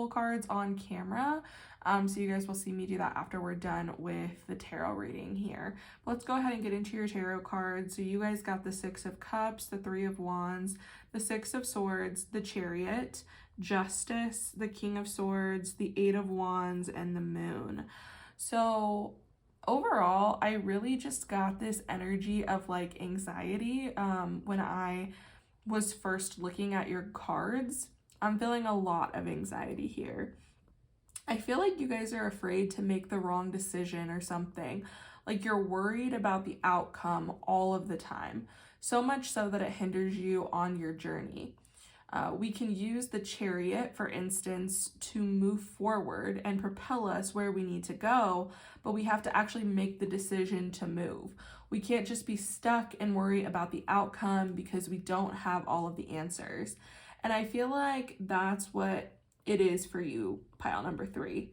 cards on camera, so you guys will see me do that after we're done with the tarot reading here. Let's go ahead and get into your tarot cards. So you guys got the 6 of Cups, the 3 of Wands, the 6 of Swords, the Chariot, Justice, the King of Swords, the 8 of Wands, and the Moon. So overall, I really just got this energy of like anxiety when I was first looking at your cards. I'm feeling a lot of anxiety here. I feel like you guys are afraid to make the wrong decision or something. Like you're worried about the outcome all of the time, so much so that it hinders you on your journey. We can use the Chariot, for instance, to move forward and propel us where we need to go, but we have to actually make the decision to move. We can't just be stuck and worry about the outcome because we don't have all of the answers. And I feel like that's what it is for you, pile number 3.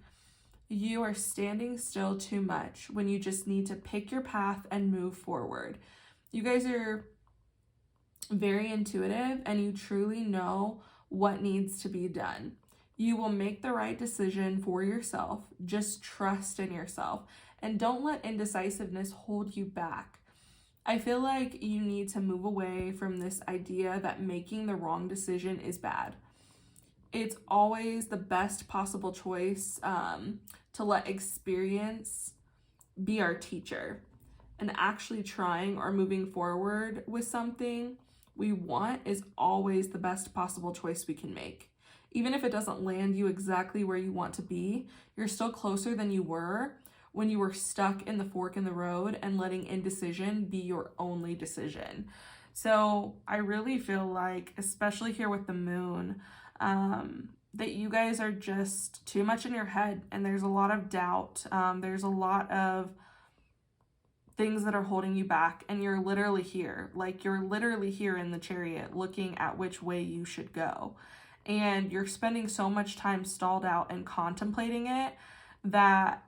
You are standing still too much when you just need to pick your path and move forward. You guys are very intuitive, and you truly know what needs to be done. You will make the right decision for yourself. Just trust in yourself, and don't let indecisiveness hold you back. I feel like you need to move away from this idea that making the wrong decision is bad. It's always the best possible choice to let experience be our teacher, and actually trying or moving forward with something we want is always the best possible choice we can make. Even if it doesn't land you exactly where you want to be, you're still closer than you were when you were stuck in the fork in the road and letting indecision be your only decision. So I really feel like, especially here with the moon, that you guys are just too much in your head, and there's a lot of doubt. There's a lot of things that are holding you back, and you're literally here. Like, you're literally here in the Chariot looking at which way you should go. And you're spending so much time stalled out and contemplating it that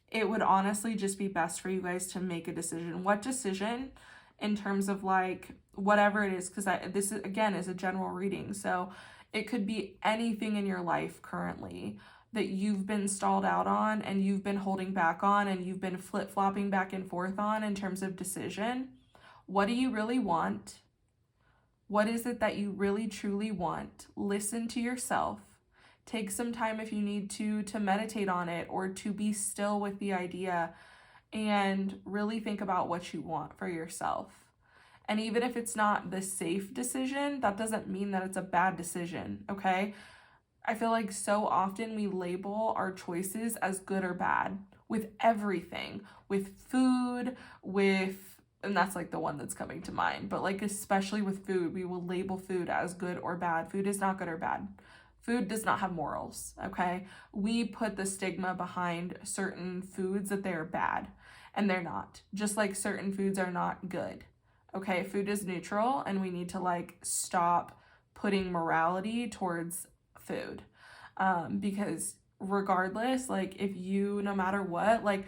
it would honestly just be best for you guys to make a decision. What decision? In terms of like whatever it is, because this is, again, is a general reading. So it could be anything in your life currently that you've been stalled out on, and you've been holding back on, and you've been flip-flopping back and forth on in terms of decision. What do you really want? What is it that you really truly want? Listen to yourself. Take some time if you need to meditate on it or to be still with the idea and really think about what you want for yourself. And even if it's not the safe decision, that doesn't mean that it's a bad decision, okay? I feel like so often we label our choices as good or bad with everything, with food, and that's like the one that's coming to mind, but like especially with food, we will label food as good or bad. Food is not good or bad. Food does not have morals, okay? We put the stigma behind certain foods that they're bad, and they're not. Just like certain foods are not good, okay? Food is neutral, and we need to like stop putting morality towards food, because regardless, like if you, no matter what, like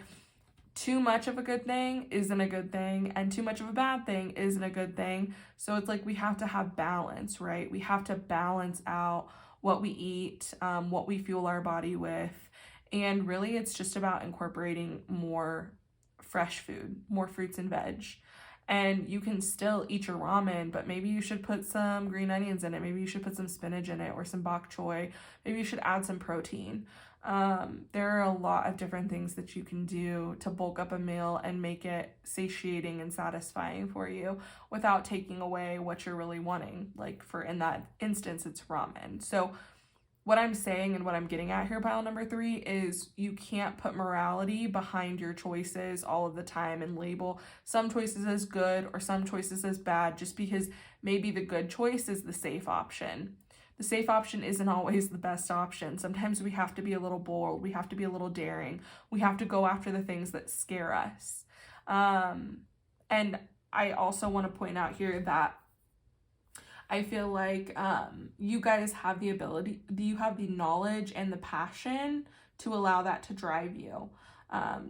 too much of a good thing isn't a good thing, and too much of a bad thing isn't a good thing. So it's like we have to have balance, right? We have to balance out what we eat, what we fuel our body with, and really it's just about incorporating more fresh food, more fruits and veg. And you can still eat your ramen, but maybe you should put some green onions in it. Maybe you should put some spinach in it or some bok choy. Maybe you should add some protein. There are a lot of different things that you can do to bulk up a meal and make it satiating and satisfying for you without taking away what you're really wanting. Like in that instance, it's ramen. So what I'm saying and what I'm getting at here, pile number 3, is you can't put morality behind your choices all of the time and label some choices as good or some choices as bad just because maybe the good choice is the safe option. The safe option isn't always the best option. Sometimes we have to be a little bold. We have to be a little daring. We have to go after the things that scare us. And I also want to point out here that I feel like you guys have the ability, you have the knowledge and the passion to allow that to drive you.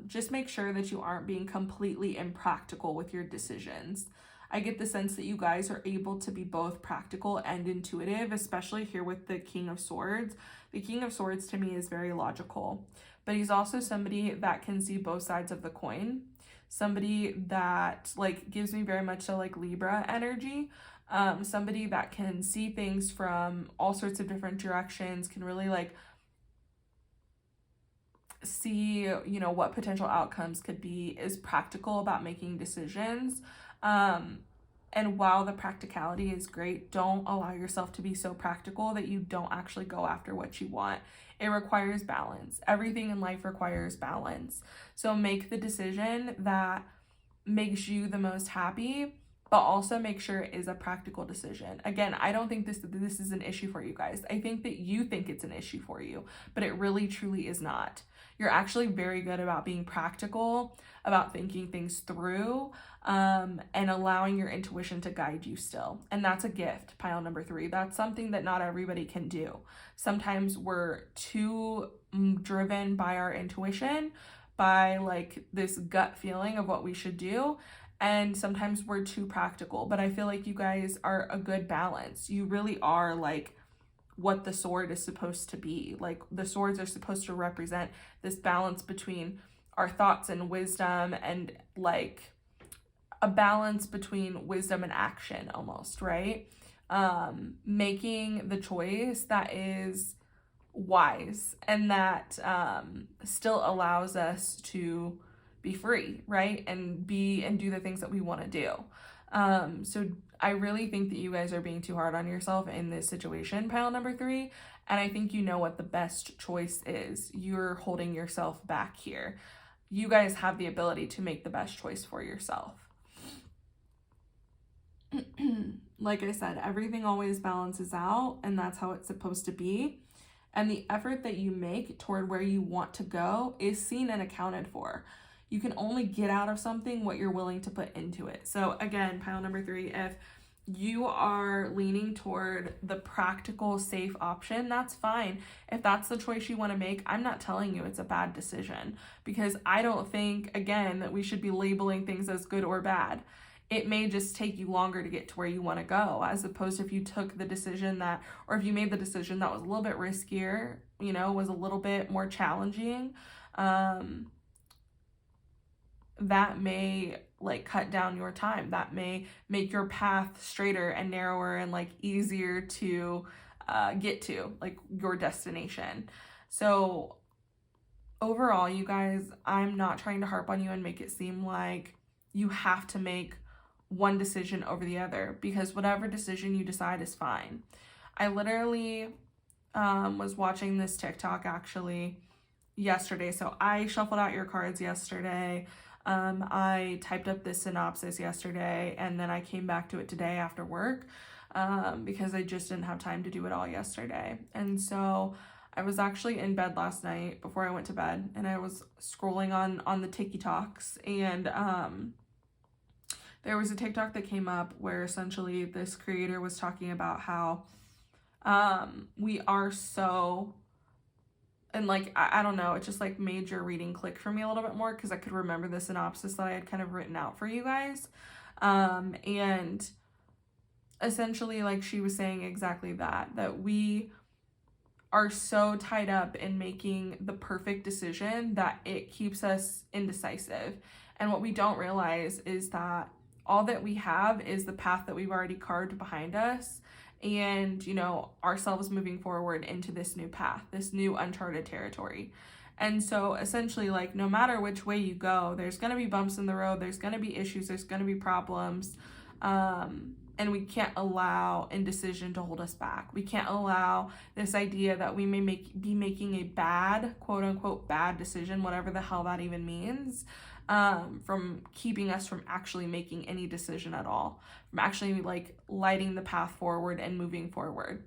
Just make sure that you aren't being completely impractical with your decisions. I get the sense that you guys are able to be both practical and intuitive, especially here with the King of Swords. The King of Swords to me is very logical, but he's also somebody that can see both sides of the coin. Somebody that like gives me very much so like Libra energy. Somebody that can see things from all sorts of different directions, can really like see, you know, what potential outcomes could be, is practical about making decisions. And while the practicality is great, don't allow yourself to be so practical that you don't actually go after what you want. It requires balance. Everything in life requires balance. So make the decision that makes you the most happy, but also make sure it is a practical decision. Again, I don't think this is an issue for you guys. I think that you think it's an issue for you, but it really truly is not. You're actually very good about being practical, about thinking things through, and allowing your intuition to guide you still. And that's a gift, pile number 3. That's something that not everybody can do. Sometimes we're too driven by our intuition, by like this gut feeling of what we should do, and sometimes we're too practical. But I feel like you guys are a good balance. You really are like what the sword is supposed to be. Like the swords are supposed to represent this balance between our thoughts and wisdom, and like a balance between wisdom and action almost, right? Making the choice that is wise and that still allows us to be free, right? And do the things that we want to do. So I really think that you guys are being too hard on yourself in this situation, pile number 3. And I think you know what the best choice is. You're holding yourself back here. You guys have the ability to make the best choice for yourself. Like I said, everything always balances out, and that's how it's supposed to be. And the effort that you make toward where you want to go is seen and accounted for. You can only get out of something what you're willing to put into it. So again, pile number 3, if you are leaning toward the practical, safe option, that's fine. If that's the choice you want to make, I'm not telling you it's a bad decision, because I don't think, again, that we should be labeling things as good or bad. It may just take you longer to get to where you want to go, as opposed to if you took the decision that, or if you made the decision that was a little bit riskier, you know, was a little bit more challenging, that may like cut down your time. That may make your path straighter and narrower and like easier to get to like your destination. So overall, you guys, I'm not trying to harp on you and make it seem like you have to make one decision over the other, because whatever decision you decide is fine. I literally was watching this TikTok actually yesterday. So I shuffled out your cards yesterday. I typed up this synopsis yesterday, and then I came back to it today after work because I just didn't have time to do it all yesterday. And so I was actually in bed last night before I went to bed, and I was scrolling on the TikToks, and there was a TikTok that came up where essentially this creator was talking about how we are so, and like I don't know, it just like made your reading click for me a little bit more because I could remember the synopsis that I had kind of written out for you guys. And essentially like she was saying exactly that we are so tied up in making the perfect decision that it keeps us indecisive. And what we don't realize is that all that we have is the path that we've already carved behind us, and, you know, ourselves moving forward into this new path, this new uncharted territory. And so essentially, like, no matter which way you go, there's going to be bumps in the road, there's going to be issues, there's going to be problems. And we can't allow indecision to hold us back. We can't allow this idea that we may be making a bad, quote unquote, bad decision, whatever the hell that even means, from keeping us from actually making any decision at all, from actually like lighting the path forward and moving forward.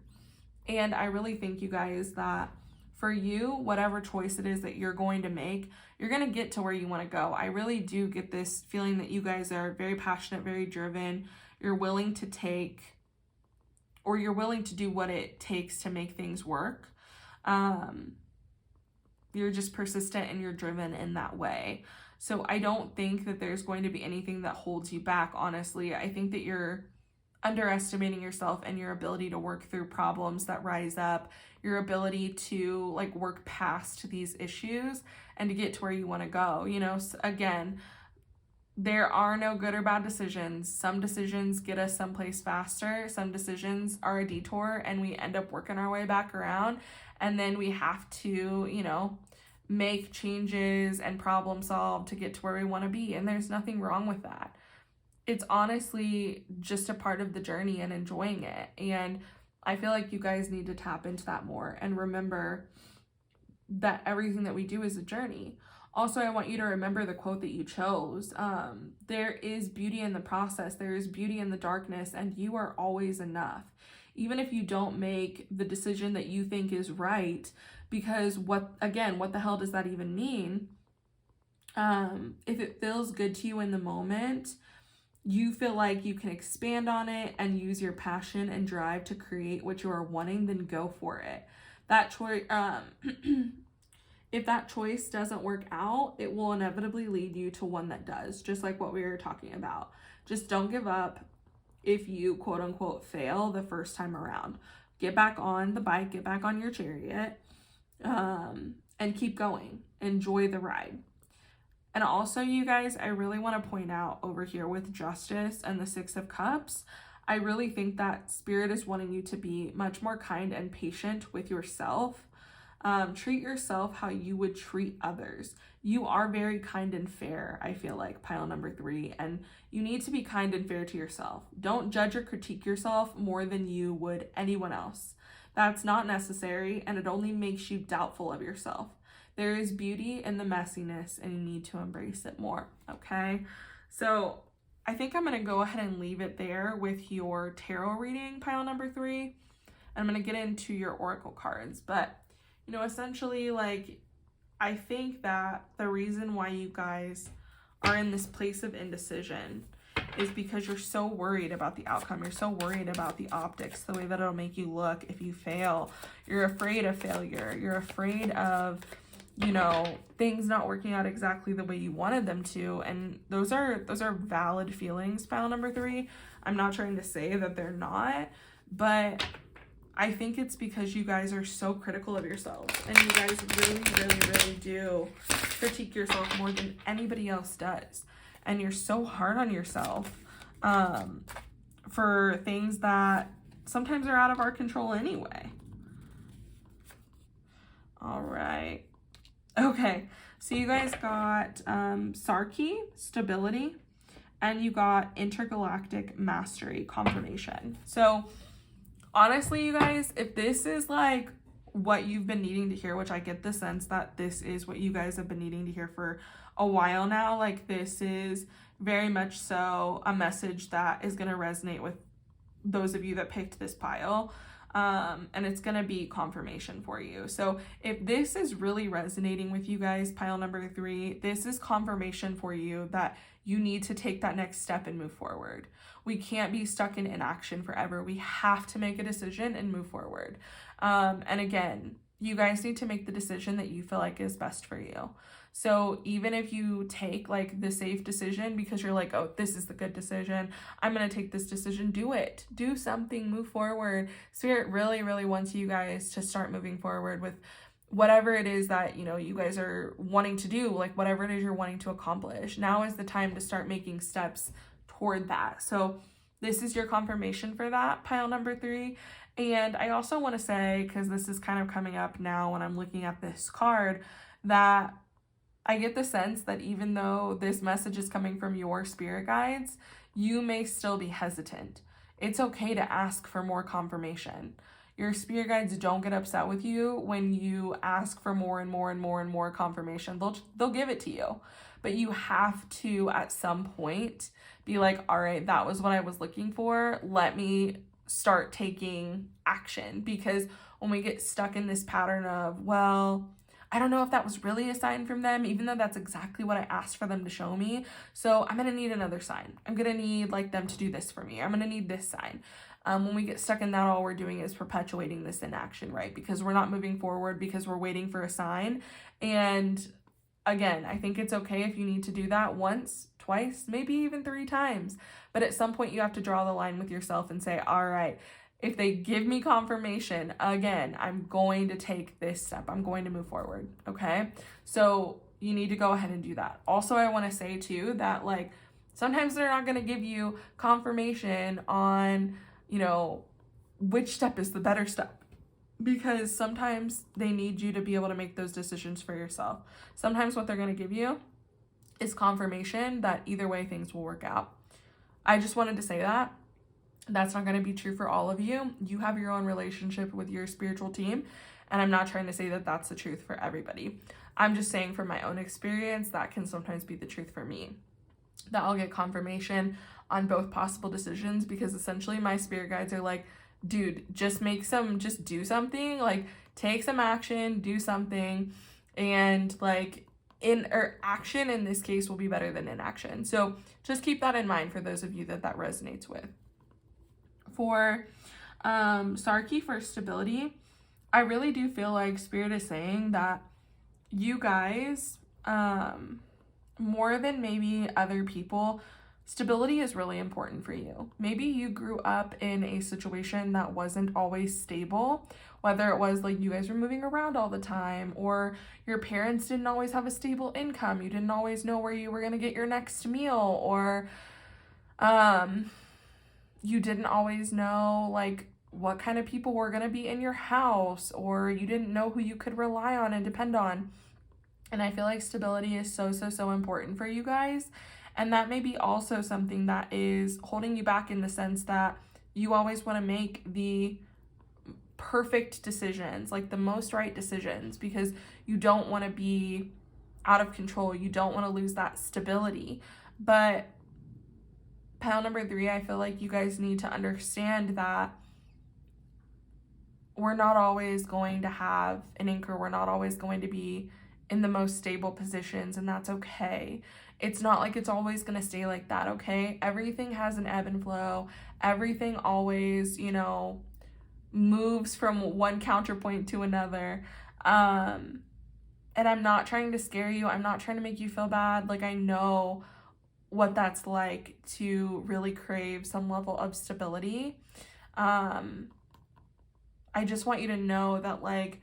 And I really think, you guys, that for you, whatever choice it is that you're going to make, you're going to get to where you want to go. I really do get this feeling that you guys are very passionate, very driven. You're willing to take, or you're willing to do what it takes to make things work. You're just persistent and you're driven in that way. So I don't think that there's going to be anything that holds you back, honestly. I think that you're underestimating yourself and your ability to work through problems that rise up, your ability to like work past these issues and to get to where you want to go. You know, again, there are no good or bad decisions. Some decisions get us someplace faster. Some decisions are a detour and we end up working our way back around. And then we have to, you know, make changes and problem solve to get to where we want to be. And there's nothing wrong with that. It's honestly just a part of the journey and enjoying it. And I feel like you guys need to tap into that more and remember that everything that we do is a journey. Also, I want you to remember the quote that you chose. There is beauty in the process. There is beauty in the darkness, and you are always enough. Even if you don't make the decision that you think is right, because what the hell does that even mean? If it feels good to you in the moment, you feel like you can expand on it and use your passion and drive to create what you are wanting, then go for it. That choice, if that choice doesn't work out, it will inevitably lead you to one that does, just like what we were talking about. Just don't give up if you quote unquote fail the first time around. Get back on the bike, get back on your chariot, and keep going. Enjoy the ride. And also, you guys, I really want to point out over here with Justice and the Six of Cups, I really think that Spirit is wanting you to be much more kind and patient with yourself. Treat yourself how you would treat others. You are very kind and fair, I feel like, pile number 3, and you need to be kind and fair to yourself. Don't judge or critique yourself more than you would anyone else. That's not necessary, and it only makes you doubtful of yourself. There is beauty in the messiness, and you need to embrace it more, okay? So I think I'm going to go ahead and leave it there with your tarot reading, pile number 3. And I'm going to get into your oracle cards. But, you know, essentially, like, I think that the reason why you guys are in this place of indecision is because you're so worried about the outcome. You're so worried about the optics, the way that it'll make you look if you fail. You're afraid of failure. You're afraid of, you know, things not working out exactly the way you wanted them to. And those are valid feelings, pile number 3. I'm not trying to say that they're not, but I think it's because you guys are so critical of yourselves, and you guys really, really, really do critique yourself more than anybody else does. And you're so hard on yourself for things that sometimes are out of our control anyway. All right. Okay. So you guys got Sarki, stability, and you got intergalactic mastery, confirmation. So honestly, you guys, if this is like what you've been needing to hear, which I get the sense that this is what you guys have been needing to hear for a while now, like this is very much so a message that is going to resonate with those of you that picked this pile. And it's going to be confirmation for you. So if this is really resonating with you guys, pile number 3, this is confirmation for you that you need to take that next step and move forward. We can't be stuck in inaction forever. We have to make a decision and move forward. And again, you guys need to make the decision that you feel like is best for you. So even if you take like the safe decision because you're like, oh, this is the good decision, I'm going to take this decision, do it. Do something, move forward. Spirit really, really wants you guys to start moving forward with whatever it is that, you know, you guys are wanting to do, like whatever it is you're wanting to accomplish. Now is the time to start making steps toward that. So this is your confirmation for that, pile number 3. And I also want to say, because this is kind of coming up now when I'm looking at this card, that I get the sense that even though this message is coming from your spirit guides, you may still be hesitant. It's okay to ask for more confirmation. Your spirit guides don't get upset with you when you ask for more and more and more and more confirmation. They'll give it to you. But you have to, at some point, be like, all right, that was what I was looking for. Let me start taking action. Because when we get stuck in this pattern of, well, I don't know if that was really a sign from them, even though that's exactly what I asked for them to show me. So I'm going to need another sign. I'm going to need like them to do this for me. I'm going to need this sign. When we get stuck in that, all we're doing is perpetuating this inaction, right? Because we're not moving forward because we're waiting for a sign. And again, I think it's okay if you need to do that once, twice, maybe even 3 times. But at some point you have to draw the line with yourself and say, all right, if they give me confirmation, again, I'm going to take this step. I'm going to move forward, okay? So you need to go ahead and do that. Also, I want to say too that like sometimes they're not going to give you confirmation on, you know, which step is the better step, because sometimes they need you to be able to make those decisions for yourself. Sometimes what they're going to give you is confirmation that either way things will work out. I just wanted to say that. That's not going to be true for all of you. You have your own relationship with your spiritual team, and I'm not trying to say that that's the truth for everybody. I'm just saying from my own experience, that can sometimes be the truth for me. That I'll get confirmation on both possible decisions because essentially my spirit guides are like, dude, just do something, like take some action, do something, and like action in this case will be better than inaction. So just keep that in mind for those of you that resonates with. For Sarki, for stability, I really do feel like Spirit is saying that you guys, more than maybe other people, stability is really important for you. Maybe you grew up in a situation that wasn't always stable, whether it was like you guys were moving around all the time, or your parents didn't always have a stable income. You didn't always know where you were going to get your next meal, or you didn't always know like what kind of people were going to be in your house, or you didn't know who you could rely on and depend on. And I feel like stability is so important for you guys. And that may be also something that is holding you back in the sense that you always want to make the perfect decisions, like the most right decisions, because you don't want to be out of control. You don't want to lose that stability. But pile number 3, I feel like you guys need to understand that we're not always going to have an anchor. We're not always going to be in the most stable positions, and that's okay. It's not like it's always going to stay like that, okay? Everything has an ebb and flow. Everything always, you know, moves from one counterpoint to another. And I'm not trying to scare you. I'm not trying to make you feel bad. Like, I know what that's like to really crave some level of stability. I just want you to know that like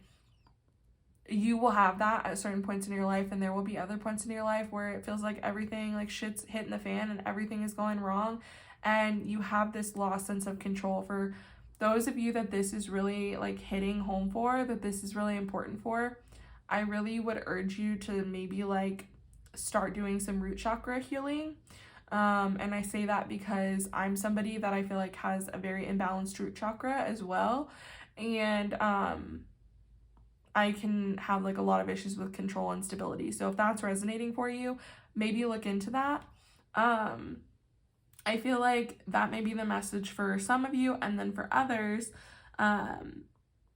you will have that at certain points in your life, and there will be other points in your life where it feels like everything, like shit's hitting the fan and everything is going wrong, and you have this lost sense of control. For those of you that this is really like hitting home for, that this is really important for, I really would urge you to maybe like start doing some root chakra healing. And I say that because I'm somebody that I feel like has a very imbalanced root chakra as well, and I can have like a lot of issues with control and stability. So if that's resonating for you, maybe look into that. I feel like that may be the message for some of you, and then for others,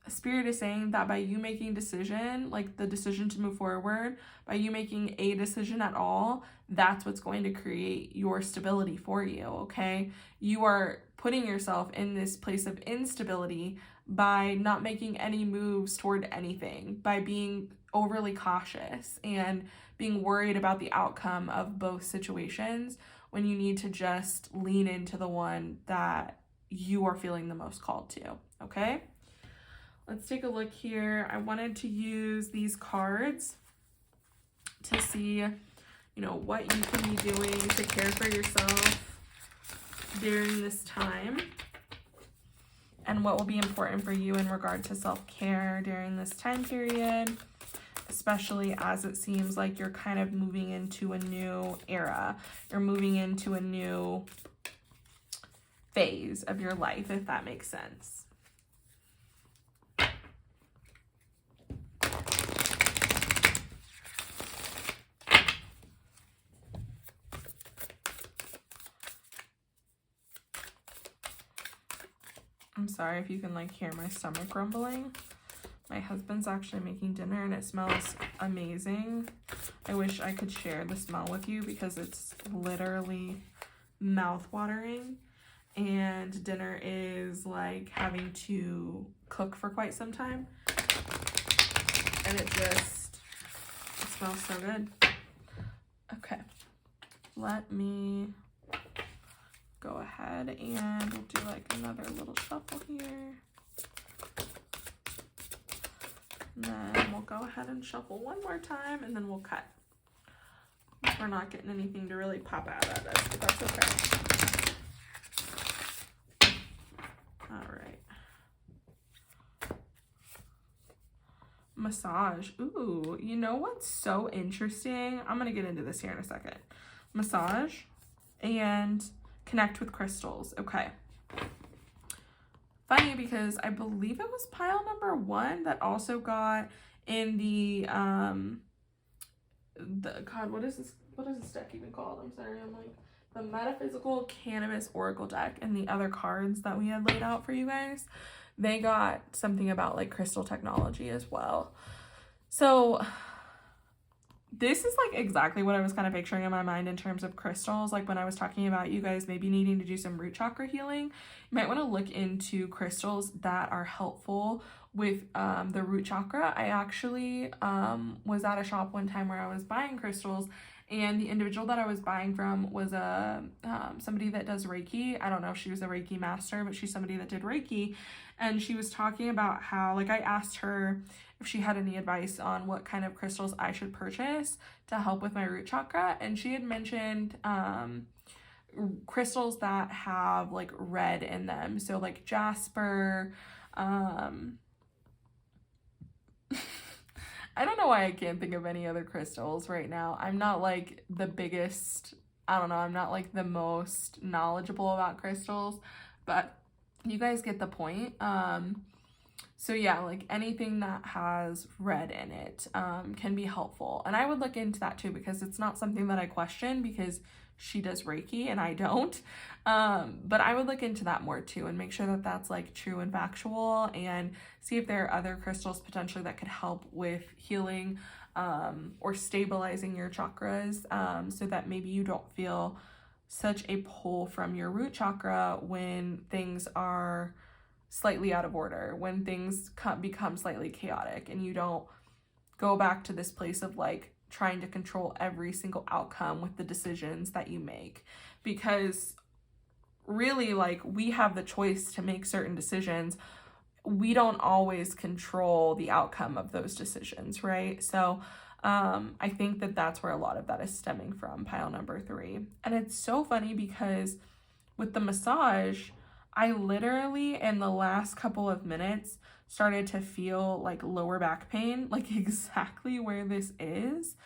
Spirit is saying that by you making decision, like the decision to move forward, by you making a decision at all, that's what's going to create your stability for you, okay? You are putting yourself in this place of instability by not making any moves toward anything, by being overly cautious and being worried about the outcome of both situations, when you need to just lean into the one that you are feeling the most called to, okay? Let's take a look here. I wanted to use these cards to see, you know, what you can be doing to care for yourself during this time, and what will be important for you in regard to self-care during this time period, especially as it seems like you're kind of moving into a new era. You're moving into a new phase of your life, if that makes sense. I'm sorry if you can like hear my stomach rumbling. My husband's actually making dinner and it smells amazing. I wish I could share the smell with you because it's literally mouth-watering, and dinner is like having to cook for quite some time, and it smells so good. Okay, let me go ahead and we'll do like another little shuffle here. And then we'll go ahead and shuffle one more time, and then we'll cut. We're not getting anything to really pop out at us, but that's okay. All right. Massage. Ooh, you know what's so interesting? I'm going to get into this here in a second. Massage and connect with crystals. Okay. Funny because I believe it was pile number 1 that also got in the God, what is this deck even called? I'm sorry, I'm like the Metaphysical Cannabis Oracle deck, and the other cards that we had laid out for you guys, they got something about like crystal technology as well. So this is like exactly what I was kind of picturing in my mind in terms of crystals. Like when I was talking about you guys maybe needing to do some root chakra healing, you might want to look into crystals that are helpful with the root chakra. I actually was at a shop one time where I was buying crystals, and the individual that I was buying from was somebody that does Reiki. I don't know if she was a Reiki master, but she's somebody that did Reiki. And she was talking about how, like, I asked her if she had any advice on what kind of crystals I should purchase to help with my root chakra. And she had mentioned crystals that have like red in them. So like jasper, I don't know why I can't think of any other crystals right now. I'm not like the biggest, I don't know, I'm not like the most knowledgeable about crystals, but you guys get the point. So yeah, like anything that has red in it can be helpful. And I would look into that too, because it's not something that I question because she does Reiki and I don't. But I would look into that more too and make sure that that's like true and factual, and see if there are other crystals potentially that could help with healing or stabilizing your chakras, so that maybe you don't feel such a pull from your root chakra when things are slightly out of order, when things become slightly chaotic, and you don't go back to this place of like trying to control every single outcome with the decisions that you make. Because really, like, we have the choice to make certain decisions we don't always control the outcome of those decisions, right? So I think that that's where a lot of that is stemming from, pile number 3. And it's so funny because with the massage, I literally in the last couple of minutes started to feel like lower back pain, like exactly where this is.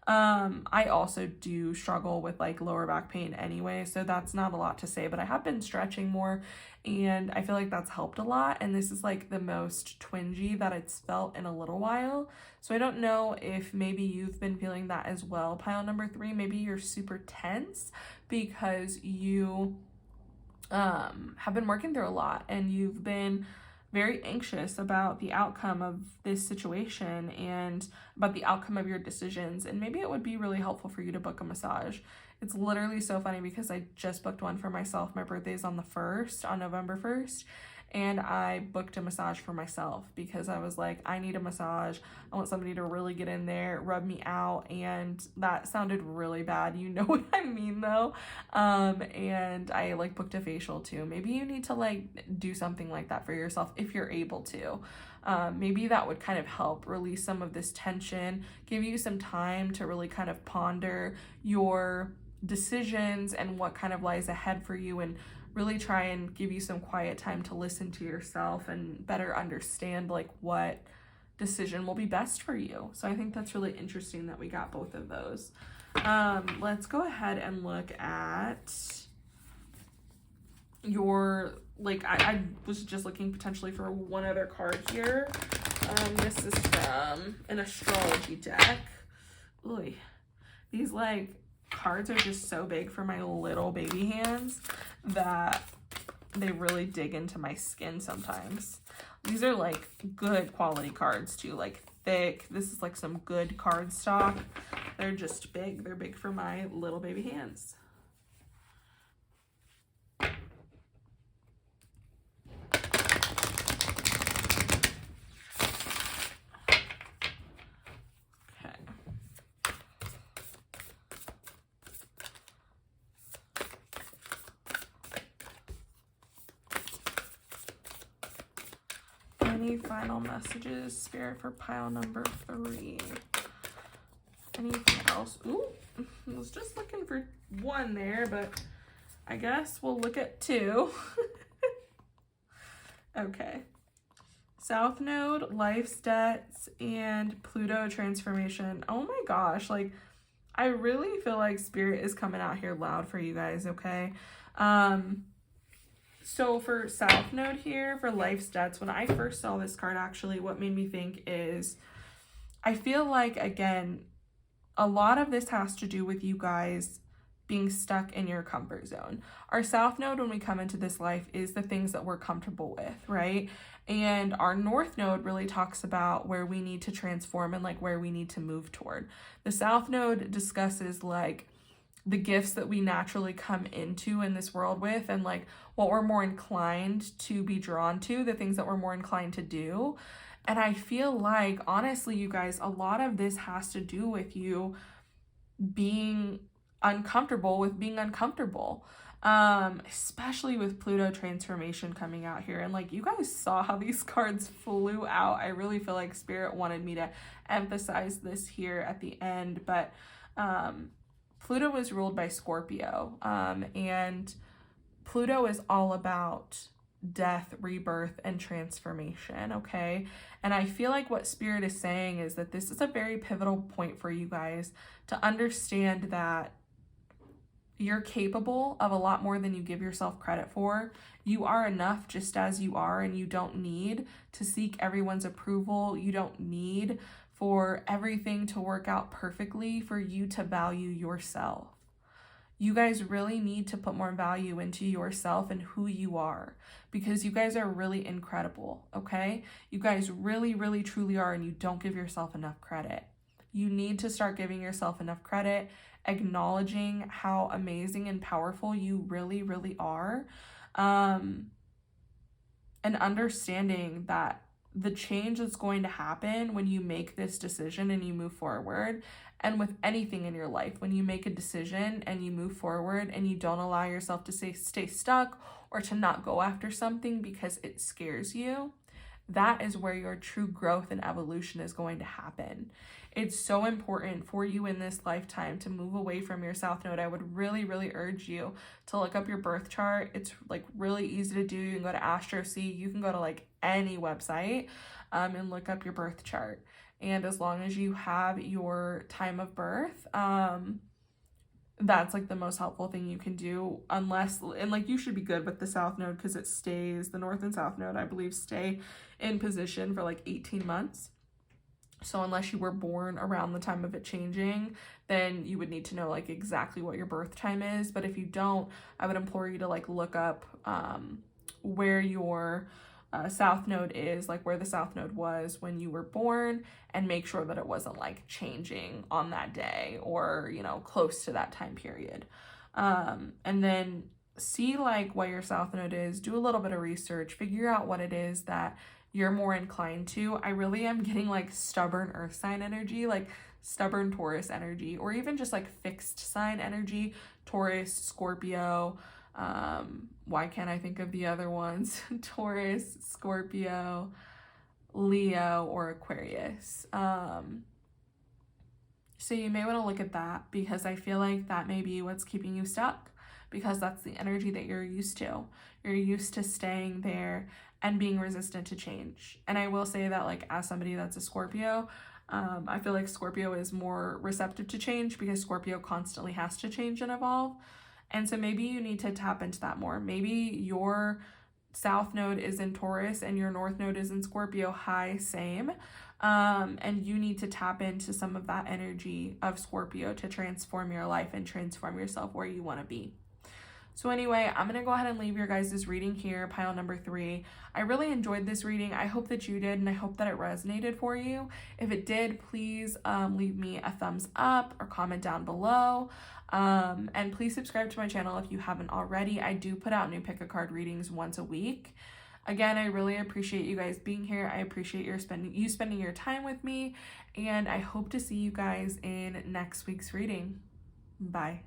I also do struggle with like lower back pain anyway, so that's not a lot to say, but I have been stretching more and I feel like that's helped a lot. And this is like the most twingy that it's felt in a little while. So I don't know if maybe you've been feeling that as well, pile number 3. Maybe you're super tense because you have been working through a lot and you've been very anxious about the outcome of this situation and about the outcome of your decisions. And maybe it would be really helpful for you to book a massage. It's literally so funny because I just booked one for myself. My birthday is on the 1st, on November 1st. And I booked a massage for myself because I was like, I need a massage. I want somebody to really get in there, rub me out. And that sounded really bad. You know what I mean though. And I like booked a facial too. Maybe you need to like do something like that for yourself if you're able to. Maybe that would kind of help release some of this tension, give you some time to really kind of ponder your decisions and what kind of lies ahead for you, and really try and give you some quiet time to listen to yourself and better understand like what decision will be best for you. So I think that's really interesting that we got both of those. Let's go ahead and look at your, like, I was just looking potentially for one other card here. This is from an astrology deck. Oy. These like cards are just so big for my little baby hands that they really dig into my skin sometimes. These are like good quality cards too, like thick. This is like some good card stock. They're just big. They're big for my little baby hands. Any final messages, Spirit, for pile number 3? Anything else? Ooh, I was just looking for one there, but I guess we'll look at 2. Okay. South Node, Life's Debts, and Pluto transformation. Oh my gosh, like I really feel like Spirit is coming out here loud for you guys, okay? So for South Node here, for Life's Debts, when I first saw this card, actually, what made me think is, I feel like, again, a lot of this has to do with you guys being stuck in your comfort zone. Our South Node, when we come into this life, is the things that we're comfortable with, right? And our North Node really talks about where we need to transform and like where we need to move toward. The South Node discusses like the gifts that we naturally come into in this world with, and like what we're more inclined to be drawn to, the things that we're more inclined to do. And I feel like, honestly, you guys, a lot of this has to do with you being uncomfortable with being uncomfortable, especially with Pluto transformation coming out here. And like you guys saw how these cards flew out. I really feel like Spirit wanted me to emphasize this here at the end, but Pluto is ruled by Scorpio, and Pluto is all about death, rebirth, and transformation, okay? And I feel like what Spirit is saying is that this is a very pivotal point for you guys to understand that you're capable of a lot more than you give yourself credit for. You are enough just as you are, and you don't need to seek everyone's approval. You don't need for everything to work out perfectly for you to value yourself. You guys really need to put more value into yourself and who you are, because you guys are really incredible, okay? You guys really, really, truly are, and you don't give yourself enough credit. You need to start giving yourself enough credit, acknowledging how amazing and powerful you really, really are, and understanding that the change that's going to happen when you make this decision and you move forward, and with anything in your life, when you make a decision and you move forward and you don't allow yourself to stay stuck or to not go after something because it scares you, that is where your true growth and evolution is going to happen. It's so important for you in this lifetime to move away from your South Node. I would really, really urge you to look up your birth chart. It's like really easy to do. You can go to AstroSee. You can go to like any website and look up your birth chart. And as long as you have your time of birth, that's like the most helpful thing you can do, unless, and like you should be good with the South Node because it stays, the North and South Node, I believe, stay in position for like 18 months. So unless you were born around the time of it changing, then you would need to know like exactly what your birth time is. But if you don't, I would implore you to like look up where your South Node is, like where the South Node was when you were born, and make sure that it wasn't like changing on that day or, you know, close to that time period. And then see like what your South Node is, do a little bit of research, figure out what it is that you're more inclined to. I really am getting like stubborn earth sign energy, like stubborn Taurus energy, or even just like fixed sign energy, Taurus, Scorpio. Why can't I think of the other ones? Taurus, Scorpio, Leo, or Aquarius. So you may want to look at that because I feel like that may be what's keeping you stuck, because that's the energy that you're used to. You're used to staying there and being resistant to change. And I will say that like as somebody that's a Scorpio, I feel like Scorpio is more receptive to change because Scorpio constantly has to change and evolve. And so maybe you need to tap into that more. Maybe your South Node is in Taurus and your North Node is in Scorpio. Hi, same. And you need to tap into some of that energy of Scorpio to transform your life and transform yourself where you want to be. So anyway, I'm going to go ahead and leave your guys' reading here, pile number 3. I really enjoyed this reading. I hope that you did, and I hope that it resonated for you. If it did, please leave me a thumbs up or comment down below. And please subscribe to my channel if you haven't already. I do put out new pick a card readings once a week. Again, I really appreciate you guys being here. I appreciate you spending your time with me, and I hope to see you guys in next week's reading. Bye.